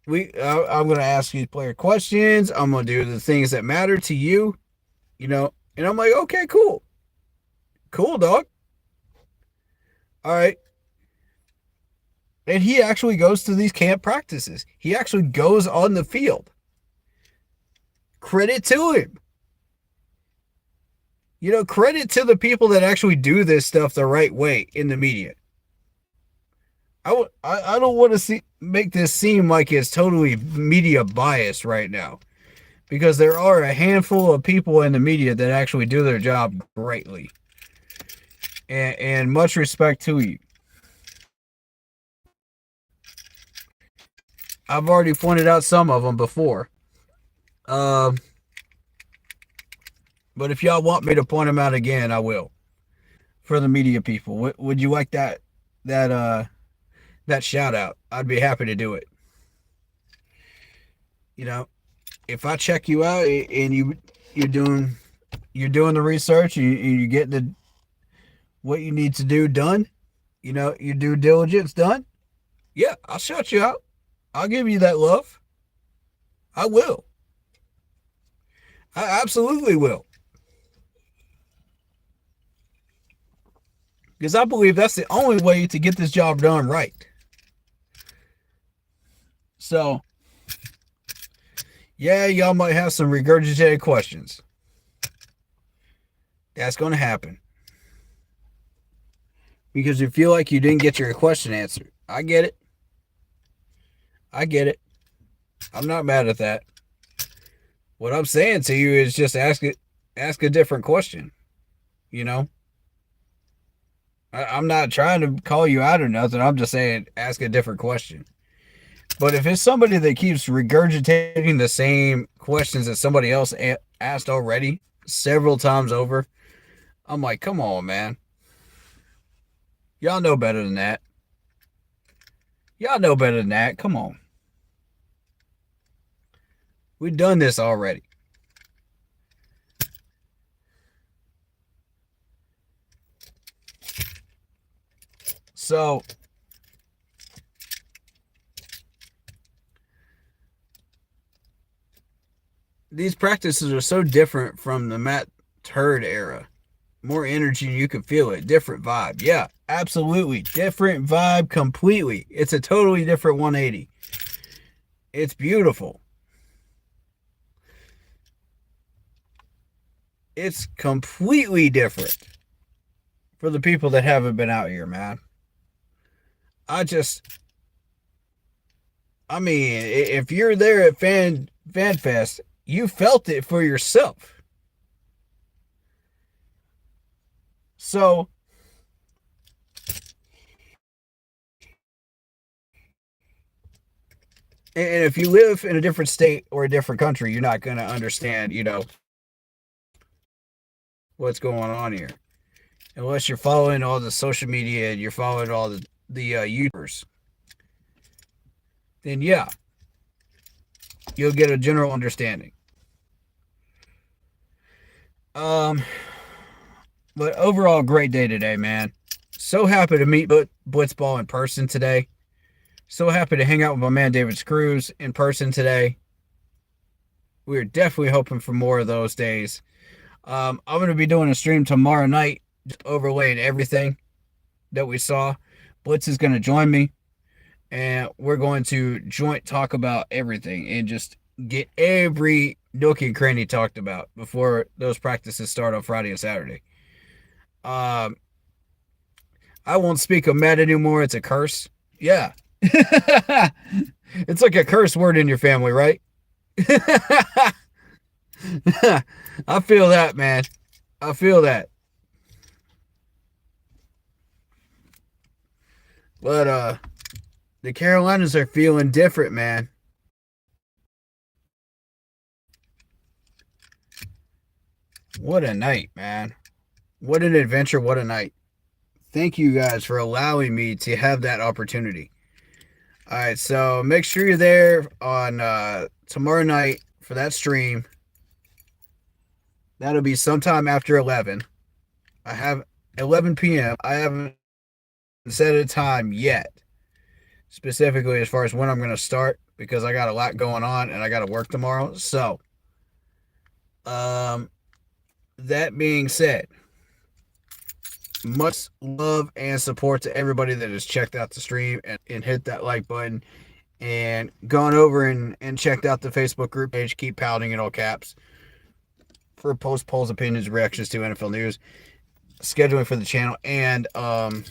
I'm going to ask you player questions. I'm going to do the things that matter to you. And I'm like, okay, cool, dog. All right. And he actually goes to these camp practices. He actually goes on the field. Credit to him. Credit to the people that actually do this stuff the right way in the media. I don't want to make this seem like it's totally media biased right now, because there are a handful of people in the media that actually do their job greatly. And much respect to you. I've already pointed out some of them before. Um, but if y'all want me to point them out again, I will. For the media people, would you like that shout out? I'd be happy to do it. You know, if I check you out and you're doing the research and you get the what you need to do done, your due diligence done, yeah, I'll shout you out. I'll give you that love. I will. I absolutely will. Because I believe that's the only way to get this job done right. So, yeah, y'all might have some regurgitated questions. That's going to happen. Because you feel like you didn't get your question answered. I get it. I get it. I'm not mad at that. What I'm saying to you is just ask a different question. I'm not trying to call you out or nothing. I'm just saying ask a different question. But if it's somebody that keeps regurgitating the same questions that somebody else asked already several times over, I'm like, come on, man. Y'all know better than that. Y'all know better than that. Come on. We've done this already. So, these practices are so different from the Matt Turd era. More energy, you can feel it. Different vibe. Yeah, absolutely. Different vibe completely. It's a totally different 180. It's beautiful. It's completely different for the people that haven't been out here, man. I mean, if you're there at Fanfest, you felt it for yourself. So, and if you live in a different state or a different country, you're not going to understand, what's going on here. Unless you're following all the social media and you're following all the YouTubers. Then yeah, you'll get a general understanding. Um, but overall, great day today, man. So happy to meet Blitzball in person today. So happy to hang out with my man David Screws in person today. We're definitely hoping for more of those days. I'm going to be doing a stream tomorrow night, just overlaying everything that we saw. Blitz is going to join me, and we're going to joint talk about everything and just get every nook and cranny talked about before those practices start on Friday and Saturday. I won't speak of Matt anymore. It's a curse. Yeah. It's like a curse word in your family, right? I feel that, man. I feel that. But the Carolinas are feeling different, man. What a night, man. What an adventure, what a night. thank you guys for allowing me to have that opportunity. All right, so make sure you're there on tomorrow night for that stream. That'll be sometime after 11. I have 11 p.m. I haven't set a time yet, specifically as far as when I'm going to start, because I got a lot going on and I got to work tomorrow. So, um, that being said, much love and support to everybody that has checked out the stream and hit that like button and gone over and checked out the Facebook group page. Keep pouting in all caps for post polls, opinions, reactions to NFL news, scheduling for the channel, and the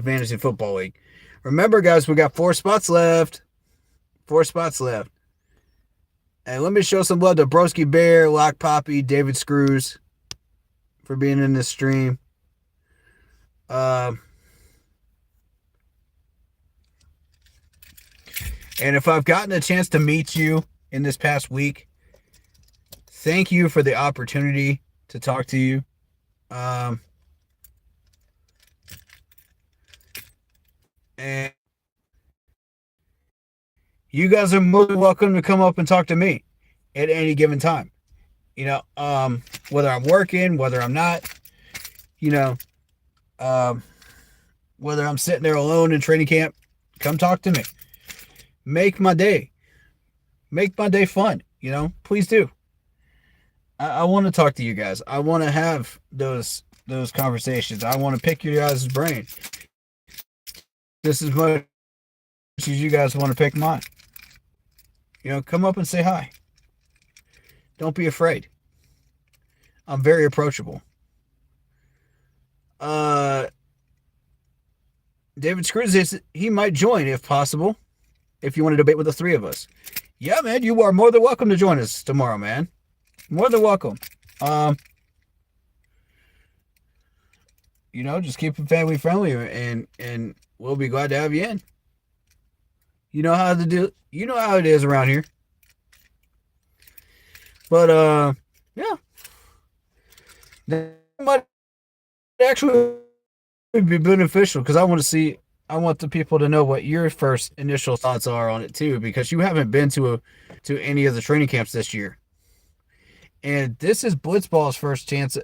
Fantasy Football League. Remember, guys, we got 4 spots left. 4 spots left. And let me show some love to Broski Bear, Lock Poppy, David Screws for being in this stream. And if I've gotten a chance to meet you in this past week, thank you for the opportunity to talk to you. And you guys are more than welcome to come up and talk to me at any given time. You know, whether I'm working, whether I'm not, you know, whether I'm sitting there alone in training camp, come talk to me. Make my day. Make my day fun, you know? Please do. I want to talk to you guys. I want to have those conversations. I want to pick your guys' brain just as much as you guys want to pick mine. You know, come up and say hi. Don't be afraid. I'm very approachable. David Screws says he might join if possible, if you want to debate with the 3 of us. Yeah, man, you are more than welcome to join us tomorrow, man. More than welcome. You know, just keep it family friendly, and we'll be glad to have you in. You know how to do. You know how it is around here. But yeah, that might actually be beneficial because I want the people to know what your first initial thoughts are on it too, because you haven't been to any of the training camps this year, and this is Blitzball's first chance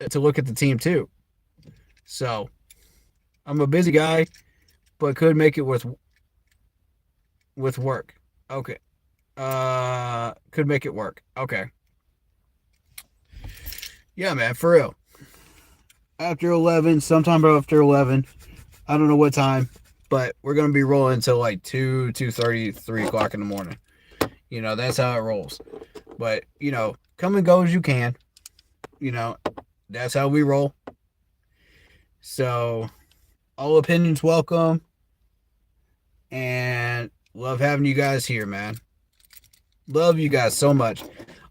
to look at the team too. So I'm a busy guy, but could make it with work. Okay. Could make it work. Okay. Yeah, man, for real. After 11, sometime after 11, I don't know what time, but we're going to be rolling until like 2:30, 3 o'clock in the morning. You know, that's how it rolls. But, you know, come and go as you can. You know, that's how we roll. So, all opinions welcome. And love having you guys here, man. Love you guys so much.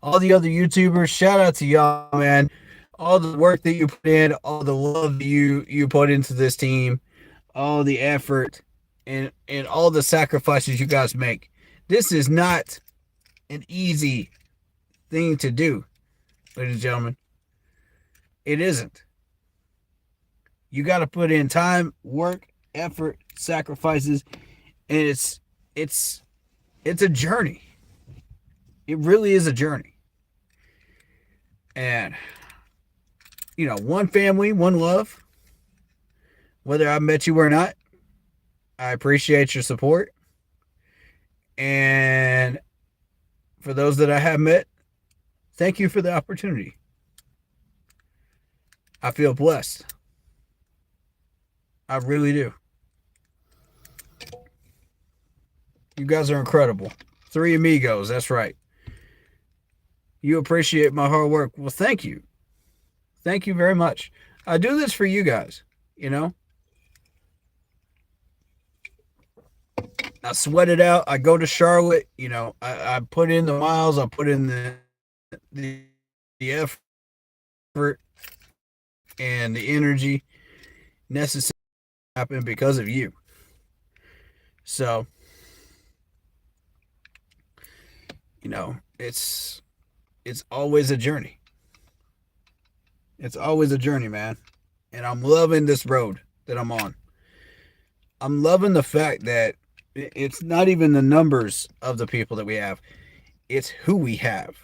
All the other YouTubers, shout out to y'all, man. All the work that you put in, all the love that you put into this team, all the effort, and all the sacrifices you guys make. This is not an easy thing to do, ladies and gentlemen. It isn't. You got to put in time, work, effort, sacrifices, and it's a journey. It really is a journey. And, you know, one family, one love. Whether I met you or not, I appreciate your support. And for those that I have met, thank you for the opportunity. I feel blessed. I really do. You guys are incredible. 3 amigos, that's right. You appreciate my hard work. Well, thank you. Thank you very much. I do this for you guys, you know. I sweat it out. I go to Charlotte, you know. I put in the miles. I put in the effort and the energy necessary to happen because of you. So, you know, it's always a journey. It's always a journey, man. And I'm loving this road that I'm on. I'm loving the fact that it's not even the numbers of the people that we have, it's who we have,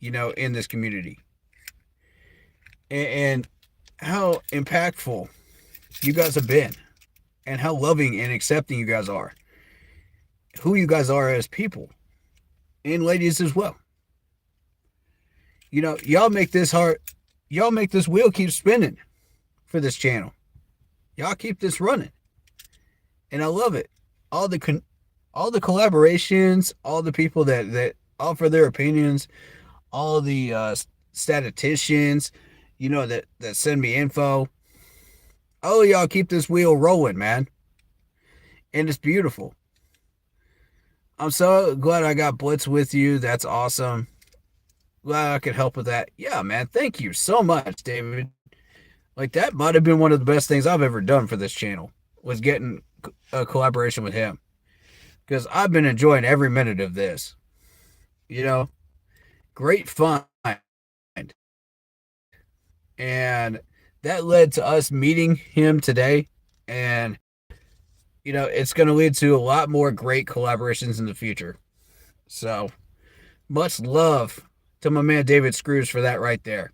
in this community. And how impactful you guys have been, and how loving and accepting you guys are, who you guys are as people, and ladies as well. Y'all make this hard, y'all make this wheel keep spinning for this channel. Y'all keep this running, and I love it. All the all the collaborations, all the people that offer their opinions, all the statisticians, that send me info. Oh, y'all keep this wheel rolling, man, and it's beautiful. I'm so glad I got Blitz with you. That's awesome. Glad I could help with that. Yeah, man. Thank you so much, David. Like, that might have been one of the best things I've ever done for this channel, was getting a collaboration with him. Because I've been enjoying every minute of this. You know, great fun. And that led to us meeting him today. And, it's going to lead to a lot more great collaborations in the future. So, much love to my man David Screws for that right there.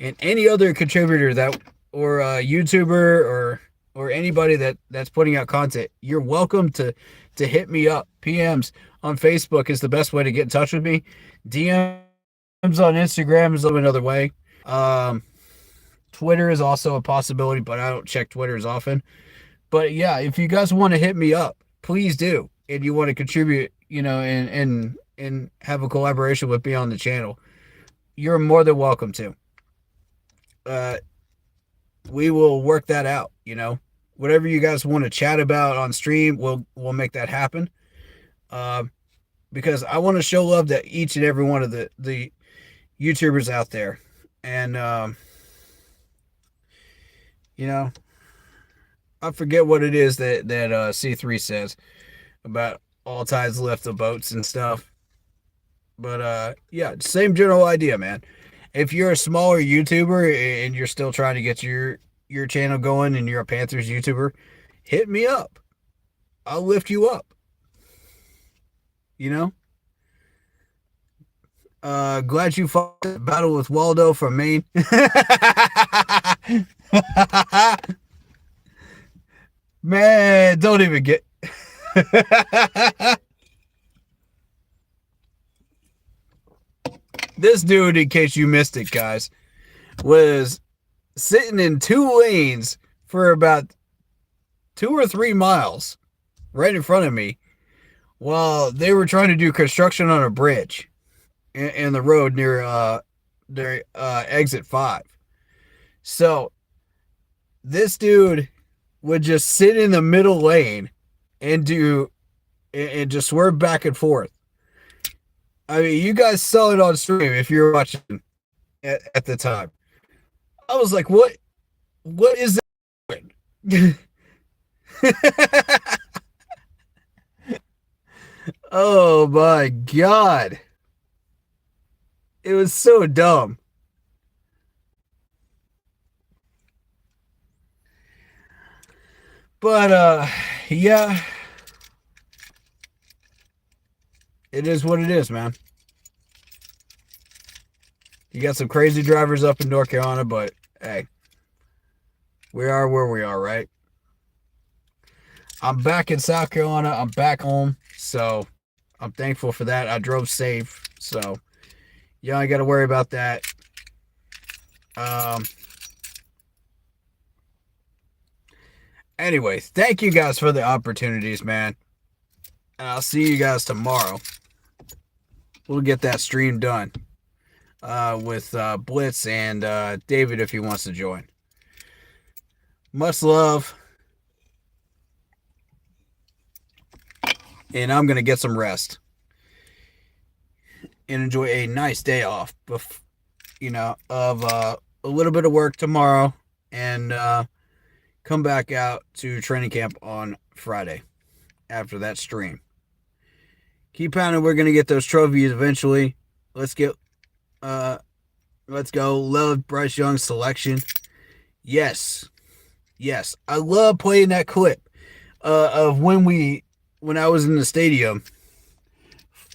And any other contributor or a YouTuber or anybody that's putting out content, you're welcome to hit me up. PMs on Facebook is the best way to get in touch with me. DMs on Instagram is another way. Twitter is also a possibility, but I don't check Twitter as often. But yeah, if you guys want to hit me up, please do. And you want to contribute, and have a collaboration with me on the channel, you're more than welcome to. We will work that out. Whatever you guys want to chat about on stream, we'll make that happen. Because I want to show love to each and every one of the YouTubers out there, and I forget what it is that C3 says about all tides lift the boats and stuff. But yeah, same general idea, man. If you're a smaller YouTuber and you're still trying to get your channel going and you're a Panthers YouTuber, hit me up. I'll lift you up. Glad you fought the battle with Waldo from Maine. Man, don't even get... This dude, in case you missed it, guys, was sitting in 2 lanes for about 2 or 3 miles right in front of me while they were trying to do construction on a bridge in the road near their exit 5. So this dude would just sit in the middle lane and just swerve back and forth. I mean, you guys saw it on stream if you're watching at the time. I was like, what is that doing? Oh my God. It was so dumb. But yeah. It is what it is, man. You got some crazy drivers up in North Carolina, but hey, we are where we are, right? I'm back in South Carolina. I'm back home, so I'm thankful for that. I drove safe, so you ain't got to worry about that. Anyway, thank you guys for the opportunities, man. And I'll see you guys tomorrow. We'll get that stream done with Blitz and David if he wants to join. Much love. And I'm going to get some rest and enjoy a nice day off, of a little bit of work tomorrow, and come back out to training camp on Friday after that stream. Keep pounding. We're going to get those trophies eventually. Let's get Let's go. Love Bryce Young's selection. Yes. Yes. I love playing that clip of when I was in the stadium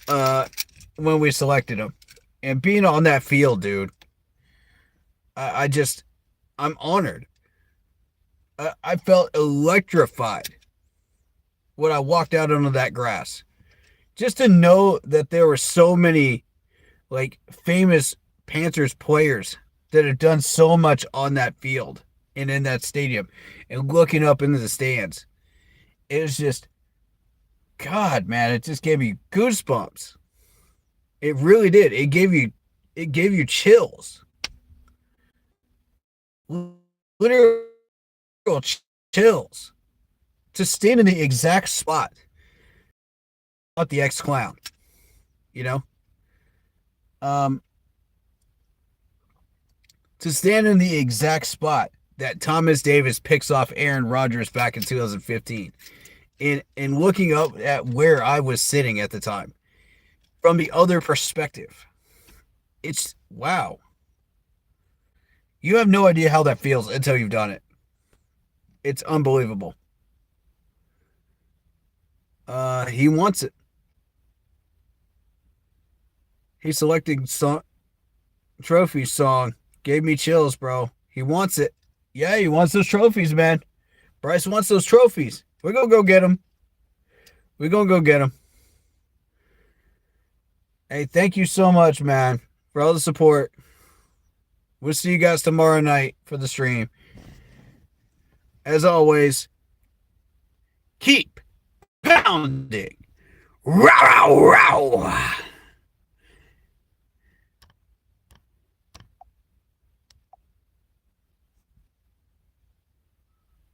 uh, when we selected him. And being on that field, dude, I just, I'm honored. I felt electrified when I walked out onto that grass. Just to know that there were so many like famous Panthers players that have done so much on that field and in that stadium and looking up into the stands. It was just, God, man, it just gave me goosebumps. It really did. It gave you chills. Literal chills to stand in the exact spot. Not the ex clown, you know? Um, to stand in the exact spot that Thomas Davis picks off Aaron Rodgers back in 2015. And looking up at where I was sitting at the time from the other perspective, it's wow. You have no idea how that feels until you've done it. It's unbelievable. He wants it. He selected trophy song. Gave me chills, bro. He wants it. Yeah, he wants those trophies, man. Bryce wants those trophies. We're going to go get them. We're going to go get them. Hey, thank you so much, man, for all the support. We'll see you guys tomorrow night for the stream. As always, keep pounding. Row, row, row.